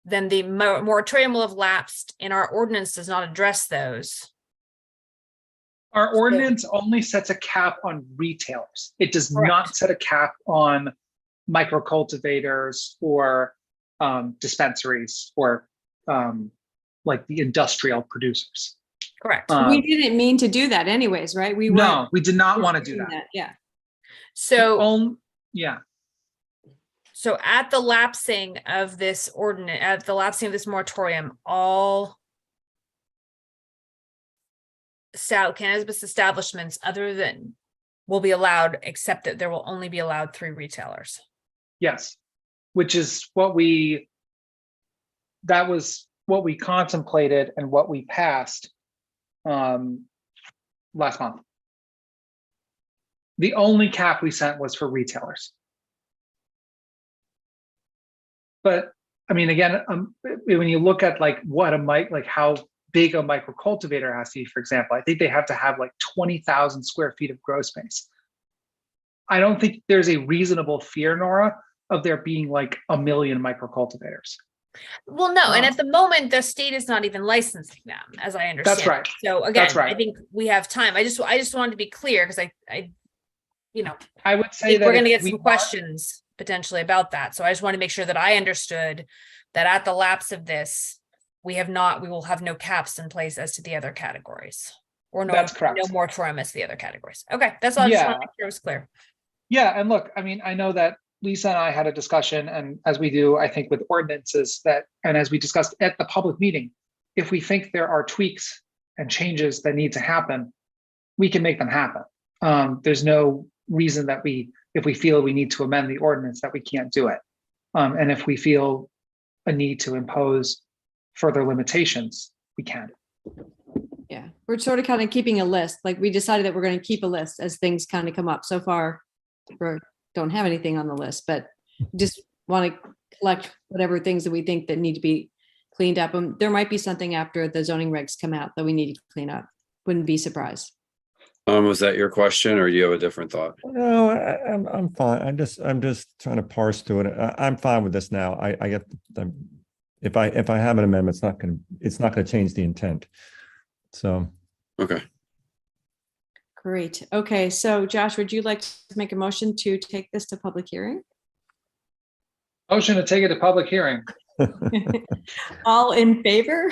then the moratorium will have lapsed, and our ordinance does not address those. Our ordinance only sets a cap on retailers. It does Correct. not set a cap on micro cultivators or dispensaries or like the industrial producers. Correct. We didn't mean to do that anyways, right? We No, weren't we did not want to do doing that. Yeah. So Yeah, So at the lapsing of this ordinance, at the lapsing of this moratorium, all cannabis establishments other than will be allowed, except that there will only be allowed 3 retailers. yes, which is that was what we contemplated and what we passed last month. The only cap we sent was for retailers. But I mean, again, when you look at like what how big a micro cultivator has to be, for example, I think they have to have like 20,000 square feet of grow space. I don't think there's a reasonable fear, Nora, of there being like 1 million micro cultivators. Well, no, and at the moment, the state is not even licensing them, as I understand. That's right. So again, That's right. I think we have time. I just wanted to be clear because I would say think that we're going to if get we some want- questions potentially about that. So I just want to make sure that I understood that at the lapse of this, we will have no caps in place as to the other categories, or That's correct. no moratorium as to the other categories. Okay, that's all. I just want to make sure it was clear. Yeah, and look, I mean, I know that Lisa and I had a discussion, and as we do, I think with ordinances and as we discussed at the public meeting, if we think there are tweaks and changes that need to happen, we can make them happen. There's no reason that if we feel we need to amend the ordinance, that we can't do it. And if we feel a need to impose further limitations, we can. Yeah, we're sort of kind of keeping a list. Like we decided that we're going to keep a list as things kind of come up. So far, we don't have anything on the list, but just want to collect whatever things that we think that need to be cleaned up. And there might be something after the zoning regs come out that we need to clean up. Wouldn't be surprised. Was that your question, or do you have a different thought? No, I'm fine. I'm just trying to parse through it. I'm fine with this now. I get if I have an amendment, it's not going to change the intent. So Okay. Great. Okay, so Josh, would you like to make a motion to take this to public hearing? Motion to take it to public hearing. All in favor?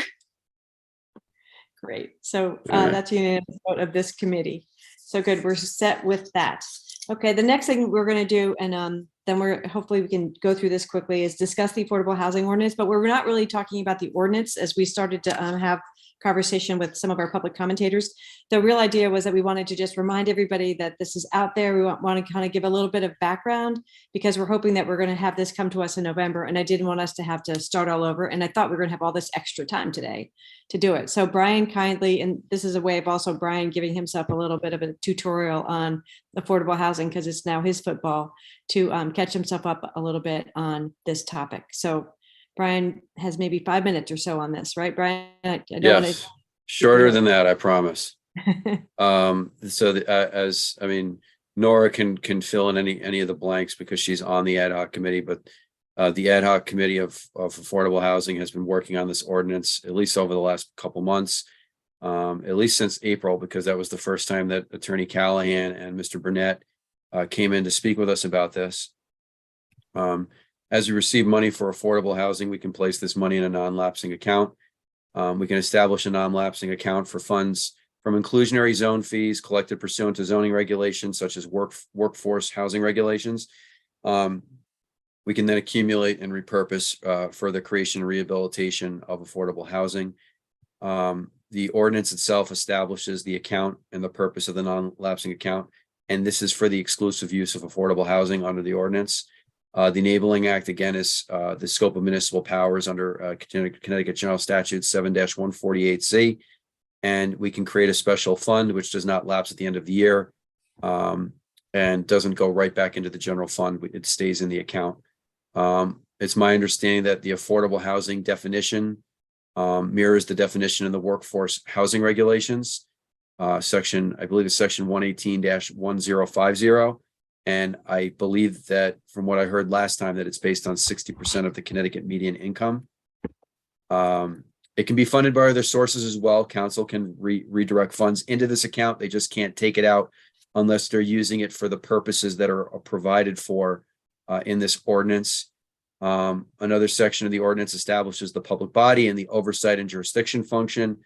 Great. So Alright. that's a unanimous vote of this committee. So good, we're set with that. Okay, the next thing we're going to do, and then hopefully we can go through this quickly, is discuss the affordable housing ordinance, but we're not really talking about the ordinance as we started to have conversation with some of our public commentators. The real idea was that we wanted to just remind everybody that this is out there. We want to kind of give a little bit of background because we're hoping that we're going to have this come to us in November, and I didn't want us to have to start all over. And I thought we were going to have all this extra time today to do it. So Brian kindly, and this is a way of also Brian giving himself a little bit of a tutorial on affordable housing because it's now his football, to catch himself up a little bit on this topic. So Brian has maybe 5 minutes or so on this, right, Brian? I don't wanna- Yes, shorter than that, I promise. Nora can fill in any of the blanks because she's on the ad hoc committee, but the ad hoc committee of affordable housing has been working on this ordinance at least over the last couple months, at least since April, because that was the first time that Attorney Callahan and Mr. Burnett came in to speak with us about this. As we receive money for affordable housing, we can place this money in a non-lapsing account. We can establish a non-lapsing account for funds from inclusionary zone fees collected pursuant to zoning regulations such as workforce housing regulations. We can then accumulate and repurpose for the creation and rehabilitation of affordable housing. The ordinance itself establishes the account and the purpose of the non-lapsing account, and this is for the exclusive use of affordable housing under the ordinance. The Enabling Act, again, is the scope of municipal powers under Connecticut General Statute 7-148C. And we can create a special fund which does not lapse at the end of the year and doesn't go right back into the general fund. It stays in the account. It's my understanding that the affordable housing definition mirrors the definition in the workforce housing regulations. I believe it's section 118-1050. And I believe that from what I heard last time, that it's based on 60% of the Connecticut median income. It can be funded by other sources as well. Council can redirect funds into this account. They just can't take it out unless they're using it for the purposes that are provided for in this ordinance. Another section of the ordinance establishes the public body and the oversight and jurisdiction function,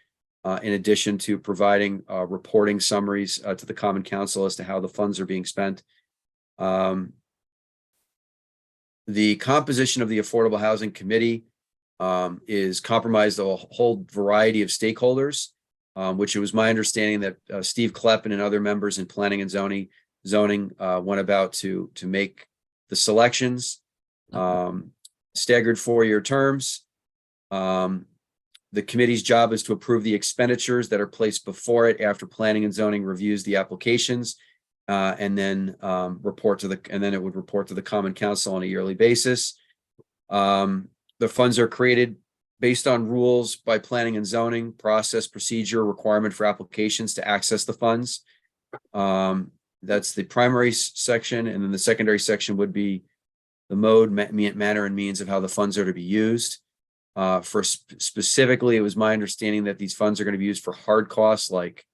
in addition to providing reporting summaries to the Common Council as to how the funds are being spent. The composition of the Affordable Housing Committee is comprised of a whole variety of stakeholders, which it was my understanding that Steve Kleppen and other members in planning and zoning went about to make the selections. Staggered 4-year terms. The committee's job is to approve the expenditures that are placed before it after planning and zoning reviews the applications, and then it would report to the Common Council on a yearly basis. The funds are created based on rules by planning and zoning, process, procedure, requirement for applications to access the funds. That's the primary section, and then the secondary section would be the mode, manner, and means of how the funds are to be used. Specifically, it was my understanding that these funds are going to be used for hard costs like,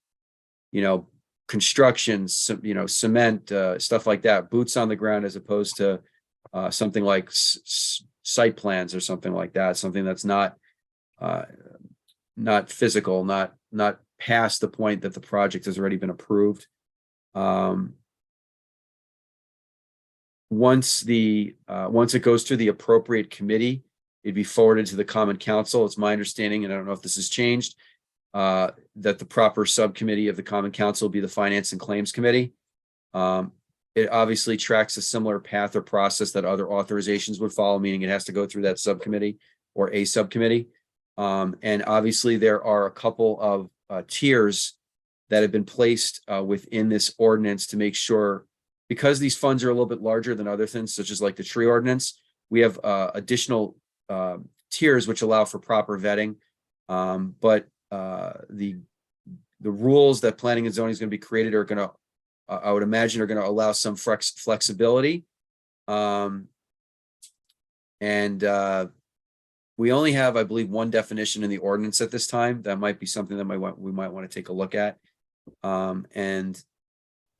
construction, cement, stuff like that, boots on the ground, as opposed to something like site plans or something like that, something that's not physical, not past the point that the project has already been approved. Once it goes to the appropriate committee, it'd be forwarded to the Common Council. It's my understanding, and I don't know if this has changed, that the proper subcommittee of the Common Council will be the Finance and Claims Committee. It obviously tracks a similar path or process that other authorizations would follow, meaning it has to go through that subcommittee or a subcommittee. And obviously there are a couple of tiers that have been placed within this ordinance to make sure, because these funds are a little bit larger than other things, such as like the tree ordinance, we have additional tiers which allow for proper vetting. But the rules that planning and zoning is going to be created are going to, I would imagine, are going to allow some flexibility. We only have, I believe, one definition in the ordinance at this time. That might be something that we might want to take a look at. And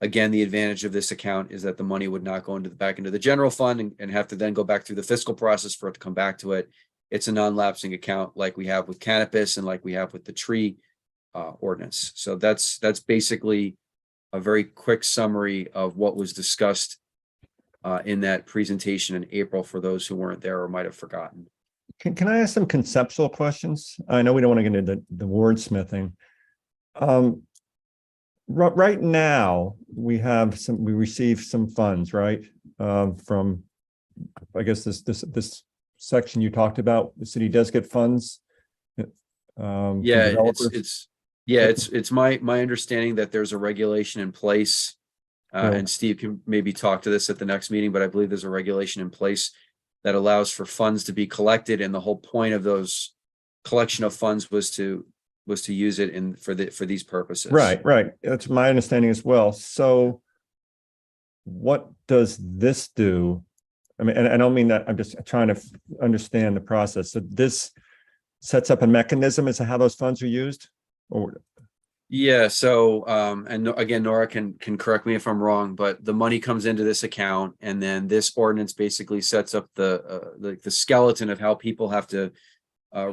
again, the advantage of this account is that the money would not go back into the general fund and have to then go back through the fiscal process for it to come back to it. It's a non-lapsing account like we have with cannabis and like we have with the tree ordinance. So that's basically a very quick summary of what was discussed in that presentation in April for those who weren't there or might have forgotten. Can I ask some conceptual questions? I know we don't want to get into the wordsmithing. Right now, we receive some funds, right? From, I guess, this section you talked about. The city does get funds. Yeah, it's my understanding that there's a regulation in place, and Steve can maybe talk to this at the next meeting, but I believe there's a regulation in place that allows for funds to be collected, and the whole point of those collection of funds was to use it for these purposes. Right. That's my understanding as well. So what does this do? I mean, and I don't mean that, I'm just trying to understand the process. So this sets up a mechanism as to how those funds are used? Or Yeah, so again, Nora can correct me if I'm wrong, but the money comes into this account, and then this ordinance basically sets up the skeleton of how people have to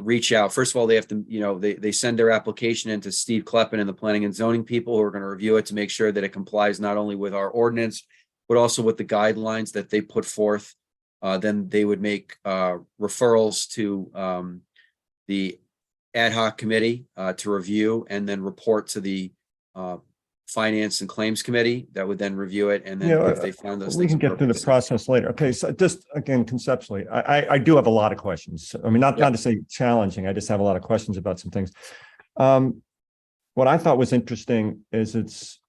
reach out. First of all, they have to, they send their application into Steve Kleppen and the planning and zoning people who are going to review it to make sure that it complies not only with our ordinance, but also with the guidelines that they put forth. Then they would make referrals to the ad hoc committee to review, and then report to the finance and claims committee that would then review it. And then if they found those we things can get through the appropriate, process later. Okay, so just again, conceptually, I do have a lot of questions. I mean, not to say challenging, I just have a lot of questions about some things. What I thought was interesting is it's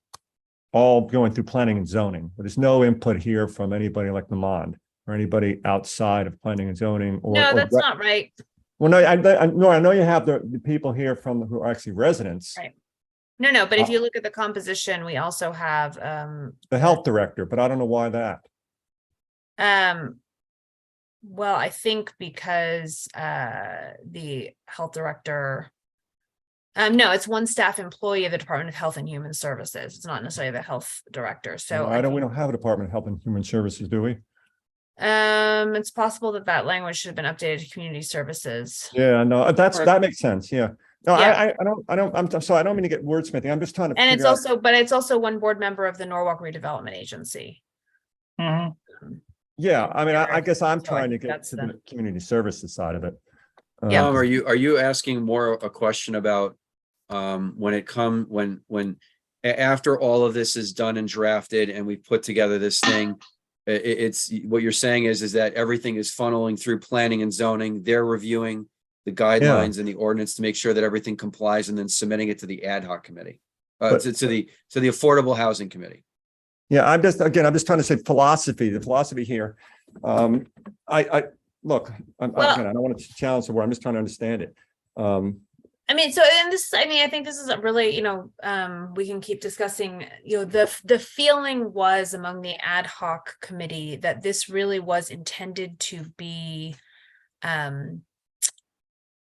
all going through planning and zoning, but there's no input here from anybody like Lamond or anybody outside of planning and zoning. No, that's not right. Well, no, I know you have the people here who are actually residents. Right. No, but if you look at the composition, we also have The health director, but I don't know why that. well, I think because the health director, no, it's one staff employee of the Department of Health and Human Services. It's not necessarily the health director. So We don't have a Department of Health and Human Services, do we? it's possible that language should have been updated to community services. Yeah, no, that makes sense. Yeah. No, Yeah. I'm sorry. I don't mean to get wordsmithing. I'm just trying to. And it's figure out- it's also one board member of the Norwalk Redevelopment Agency. Yeah, I mean, I guess I'm So I trying to think get that's to the- the community services side of it. Yeah. are you asking more a question about when after all of this is done and drafted and we put together this thing, it's what you're saying is that everything is funneling through planning and zoning. They're reviewing the guidelines and the ordinance to make sure that everything complies, and then submitting it to the ad hoc committee, to the affordable housing committee. Yeah, I'm just trying to say the philosophy here. I look, I don't want to challenge the word. I'm just trying to understand it. I mean, I think this is a really, we can keep discussing, the feeling was among the ad hoc committee that this really was intended to be,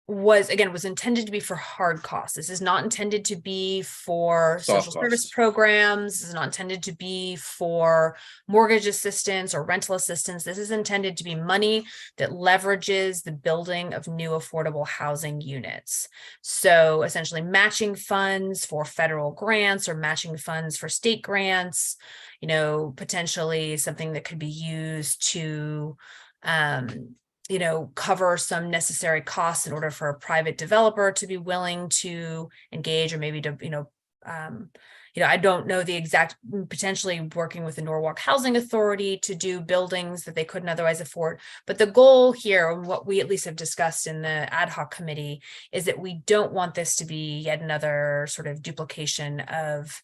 was intended to be for hard costs. This is not intended to be for social service programs. This is not intended to be for mortgage assistance or rental assistance. This is intended to be money that leverages the building of new affordable housing units. So essentially matching funds for federal grants or matching funds for state grants, potentially something that could be used to, cover some necessary costs in order for a private developer to be willing to engage, or maybe to, I don't know the exact, potentially working with the Norwalk Housing Authority to do buildings that they couldn't otherwise afford. But the goal here, and what we at least have discussed in the ad hoc committee, is that we don't want this to be yet another sort of duplication of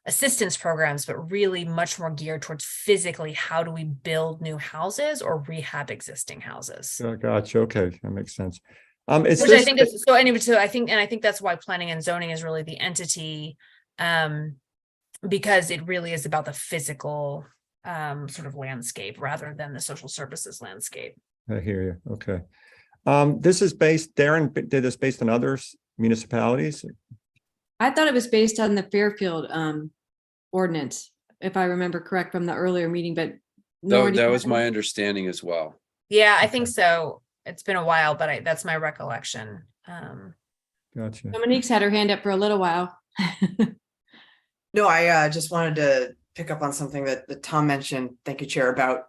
assistance programs, but really much more geared towards physically how do we build new houses or rehab existing houses. Gotcha. Okay, that makes sense. I think that's why planning and zoning is really the entity, because it really is about the physical sort of landscape rather than the social services landscape. I hear you. Okay. This is Darren did this based on other municipalities. I thought it was based on the Fairfield ordinance, if I remember correct from the earlier meeting, but That was my understanding as well. Yeah, I think so. It's been a while, but that's my recollection. Gotcha. Dominique's had her hand up for a little while. No, I just wanted to pick up on something that Tom mentioned. Thank you, Chair. About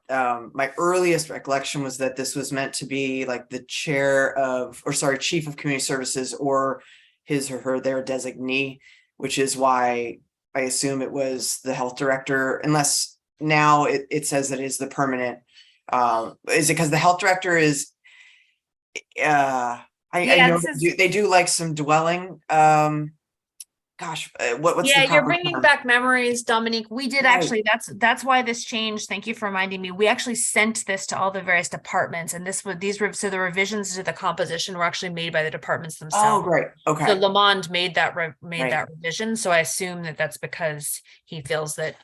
my earliest recollection was that this was meant to be like the chief of community services, or his or her their designee, which is why I assume it was the health director, unless now it says that it is the permanent. Is it because the health director is? I know they do like some dwelling. What's the you're bringing term? back memories, Dominique. We did Right. actually, that's why this changed. Thank you for reminding me. We actually sent this to all the various departments, and so the revisions to the composition were actually made by the departments Oh, themselves. great. Okay. So Lamond made that Right. revision. So I assume that that's because he feels that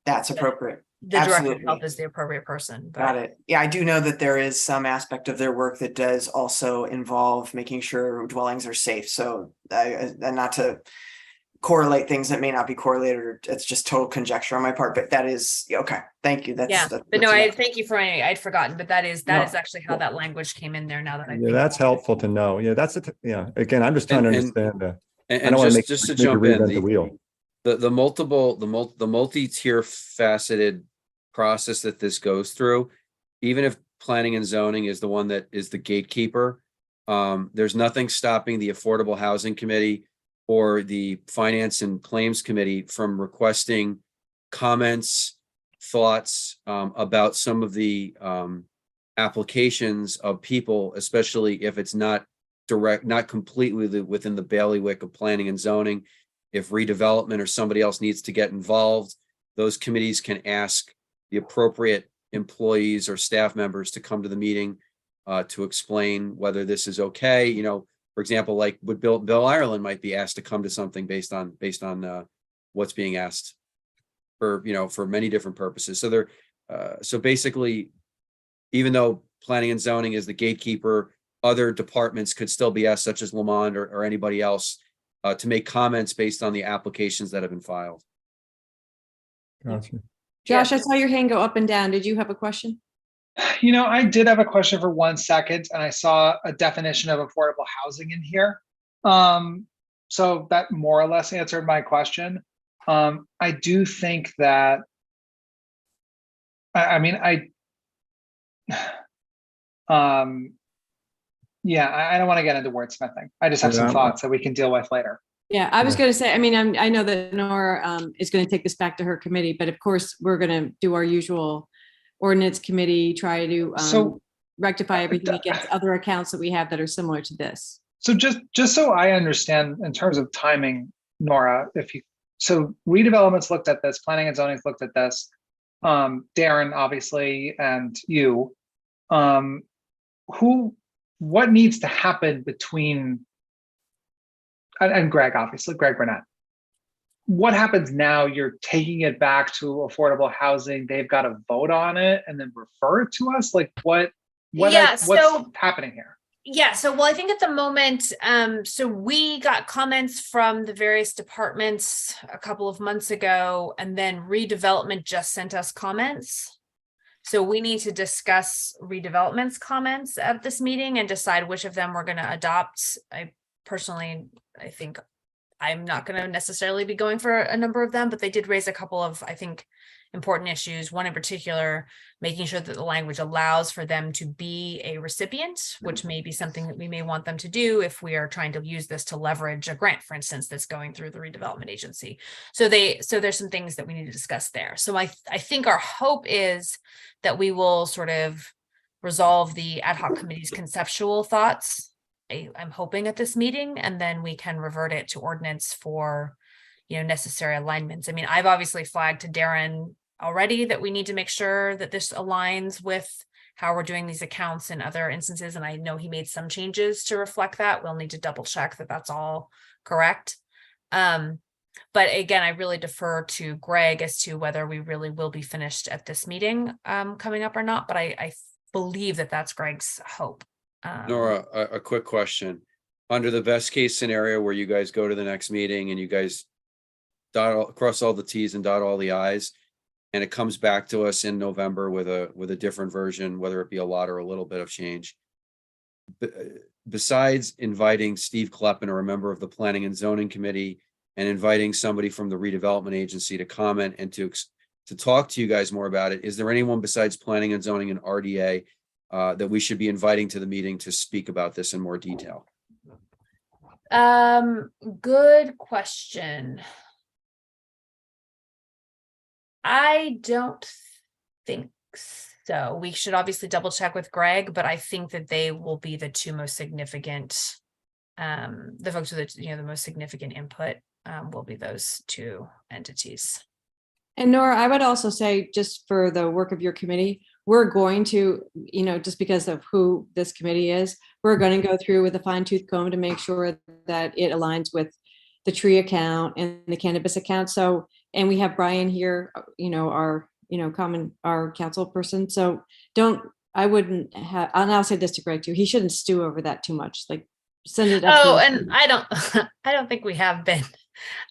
That's appropriate. the director of Absolutely. health is the appropriate person. Got But it. Yeah, I do know that there is some aspect of their work that does also involve making sure dwellings are safe. So and not to correlate things that may not be correlated, or it's just total conjecture on my part, but that is, okay, thank you. yeah, but no, I thank you for any, I'd forgotten, but that is No. actually how that language came in there now that I Yeah, think. that's helpful to know. Yeah, yeah. Again, I'm just trying to And- understand. I And don't want to make just to make you jump in, reinvent the wheel. the multi-tier faceted process that this goes through, even if planning and zoning is the one that is the gatekeeper, there's nothing stopping the Affordable Housing Committee or the Finance and Claims Committee from requesting comments, thoughts, about some of the applications of people, especially if it's not completely within the bailiwick of planning and zoning. If redevelopment or somebody else needs to get involved, those committees can ask the appropriate employees or staff members to come to the meeting to explain whether this is okay. You know, for example, like would Bill Ireland might be asked to come to something based on what's being asked for, you know, for many different purposes. So so basically, even though planning and zoning is the gatekeeper, other departments could still be asked, such as Lamont or anybody else, to make comments based on the applications that have been filed. Gotcha. Josh, I saw your hand go up and down. Did you have a question? You know, I did have a question for 1 second, and I saw a definition of affordable housing in here. So that more or less answered my question. I do think that, yeah, I don't want to get into wordsmithing. I just have some Yeah. thoughts that we can deal with later. Yeah, I was Yeah. going to say, I mean, I know that Nora is going to take this back to her committee, but of course, we're going to do our usual ordinance committee, try to So- rectify everything against other accounts that we have that are similar to this. So just so I understand in terms of timing, Nora, so redevelopment's looked at this, planning and zoning's looked at this, Darren, obviously, and you, what needs to happen between, and Greg, obviously, Greg Burnett. What happens now? You're taking it back to affordable housing. They've got to vote on it and then refer it to us. Like what's happening here? Yeah, so well, I think at the moment, so we got comments from the various departments a couple of months ago, and then redevelopment just sent us comments. So we need to discuss redevelopment's comments at this meeting and decide which of them we're going to adopt. I think I'm not going to necessarily be going for a number of them, but they did raise a couple of, I think, important issues. One in particular, making sure that the language allows for them to be a recipient, which may be something that we may want them to do if we are trying to use this to leverage a grant, for instance, that's going through the redevelopment agency. So there's some things that we need to discuss there. So I think our hope is that we will sort of resolve the ad hoc committee's conceptual thoughts. I'm hoping at this meeting, and then we can revert it to ordinance for, necessary alignments. I mean, I've obviously flagged to Darren already that we need to make sure that this aligns with how we're doing these accounts in other instances. And I know he made some changes to reflect that. We'll need to double check that that's all correct. But again, I really defer to Greg as to whether we really will be finished at this meeting coming up or not. But I believe that that's Greg's hope. Nora, a quick question. Under the best case scenario where you guys go to the next meeting and you guys cross all the T's and dot all the I's, and it comes back to us in November with a different version, whether it be a lot or a little bit of change. Besides inviting Steve Kleppen or a member of the Planning and Zoning Committee and inviting somebody from the redevelopment agency to comment and to talk to you guys more about it, is there anyone besides Planning and Zoning and RDA that we should be inviting to the meeting to speak about this in more detail? Good question. I don't think so. We should obviously double check with Greg, but I think that they will be the two most significant, the folks with the most significant input will be those two entities. And Nora, I would also say, just for the work of your committee, we're going to, just because of who this committee is, we're going to go through with a fine tooth comb to make sure that it aligns with the tree account and the cannabis account. So, and we have Brian here, our our council person. So I wouldn't have, and I'll say this to Greg too, he shouldn't stew over that too much, like send it up. Oh, and I don't think we have been.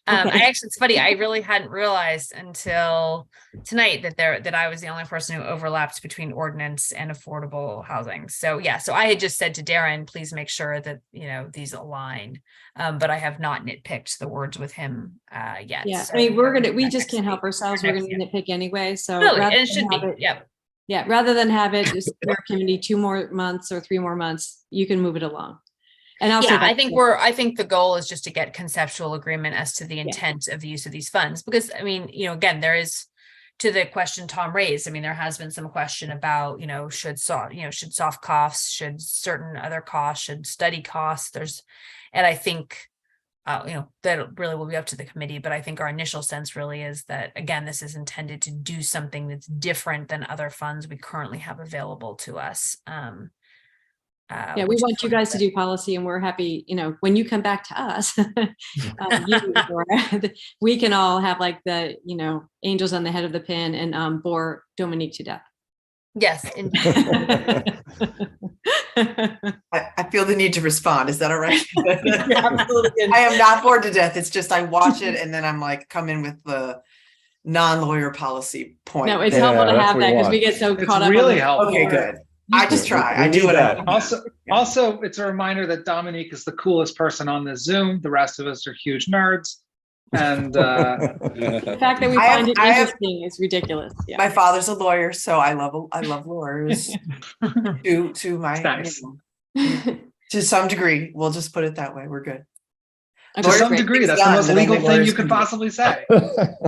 Okay. It's funny, I really hadn't realized until tonight that I was the only person who overlapped between ordinance and affordable housing. So yeah, so I had just said to Darren, please make sure that, these align. But I have not nitpicked the words with him yet. Yeah, So I mean, we that just next can't help week, ourselves. or We're next gonna year. nitpick anyway, so. Totally, rather and it than should be, have it- yep. Yeah, rather than have it just steer committee 2 more months or 3 more months, you can move it along. And I'll say Yeah, that- I think the goal is just to get conceptual agreement as to the intent of the use of these funds, because I mean, again, there is, to the question Tom raised, I mean, there has been some question about, should soft costs, should certain other costs, should study costs, and I think, that really will be up to the committee, but I think our initial sense really is that, again, this is intended to do something that's different than other funds we currently have available to us. Yeah, we which is want you guys to do policy, and we're happy, when you come back to us, we can all have like the, angels on the head of the pin and bore Dominique to death. Yes, I feel the need to respond. Is that all right? Absolutely. I am not bored to death. It's just I watch it and then I'm like, come in with the non-lawyer policy point. No, it's Yeah, helpful to that's have what that we because we want. get so It's caught up. really on helpful. Okay, good. I just try. I do what I want. Also, it's a reminder that Dominique is the coolest person on the Zoom. The rest of us are huge nerds. And The fact that we I find have- it I have- interesting is ridiculous. Yeah. My father's a lawyer, so I love lawyers to my Nice. to some degree. We'll just put it that way. We're good. to Lawyers some get degree, things that's the done most that legal only thing lawyers you can could do. possibly say.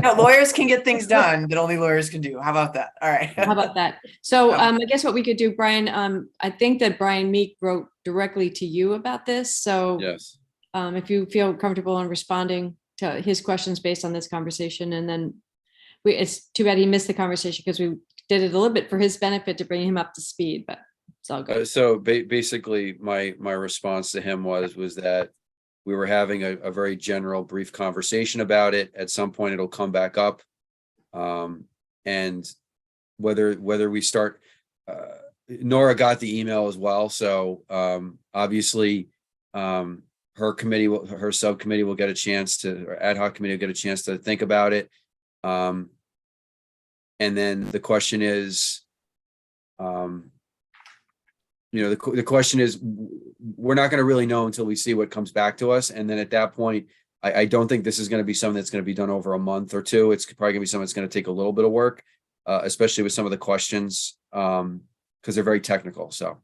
No, lawyers can get things done that only lawyers can do. How about that? All right. How about that? So I guess what we could do, Brian, I think that Brian Meek wrote directly to you about this. So Yes. if you feel comfortable in responding to his questions based on this conversation, and then it's too bad he missed the conversation because we did it a little bit for his benefit to bring him up to speed, but it's all good. So basically, my response to him was that we were having a very general, brief conversation about it. At some point, it'll come back up, and whether we start. Nora got the email as well, so obviously, her subcommittee will get a chance to, or ad hoc committee will get a chance to think about it. And then the question is, the question is, we're not going to really know until we see what comes back to us. And then at that point, I don't think this is going to be something that's going to be done over a month or two. It's probably going to be something that's going to take a little bit of work, especially with some of the questions, because they're very technical. So.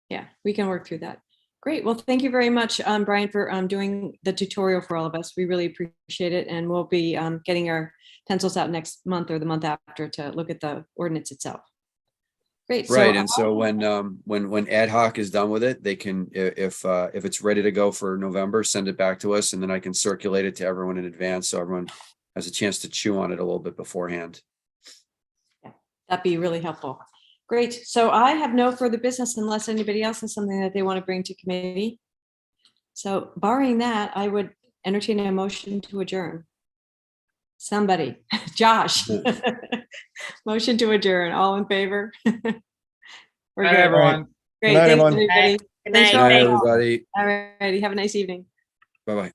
Yeah, we can work through that. Great. Well, thank you very much, Brian, for doing the tutorial for all of us. We really appreciate it. And we'll be getting our pencils out next month or the month after to look at the ordinance itself. Great. Right. And so when ad hoc is done with it, they can, if it's ready to go for November, send it back to us, and then I can circulate it to everyone in advance, so everyone has a chance to chew on it a little bit beforehand. Yeah, that'd be really helpful. Great. So I have no further business unless anybody else has something that they want to bring to committee. So barring that, I would entertain a motion to adjourn. Somebody, Josh, motion to adjourn. All in favor? We're Hi, good. everyone. Great. Good night, Thanks, everyone. everybody. Good Thanks night. for Good night, all. everybody. All righty. Have a nice evening. Bye-bye.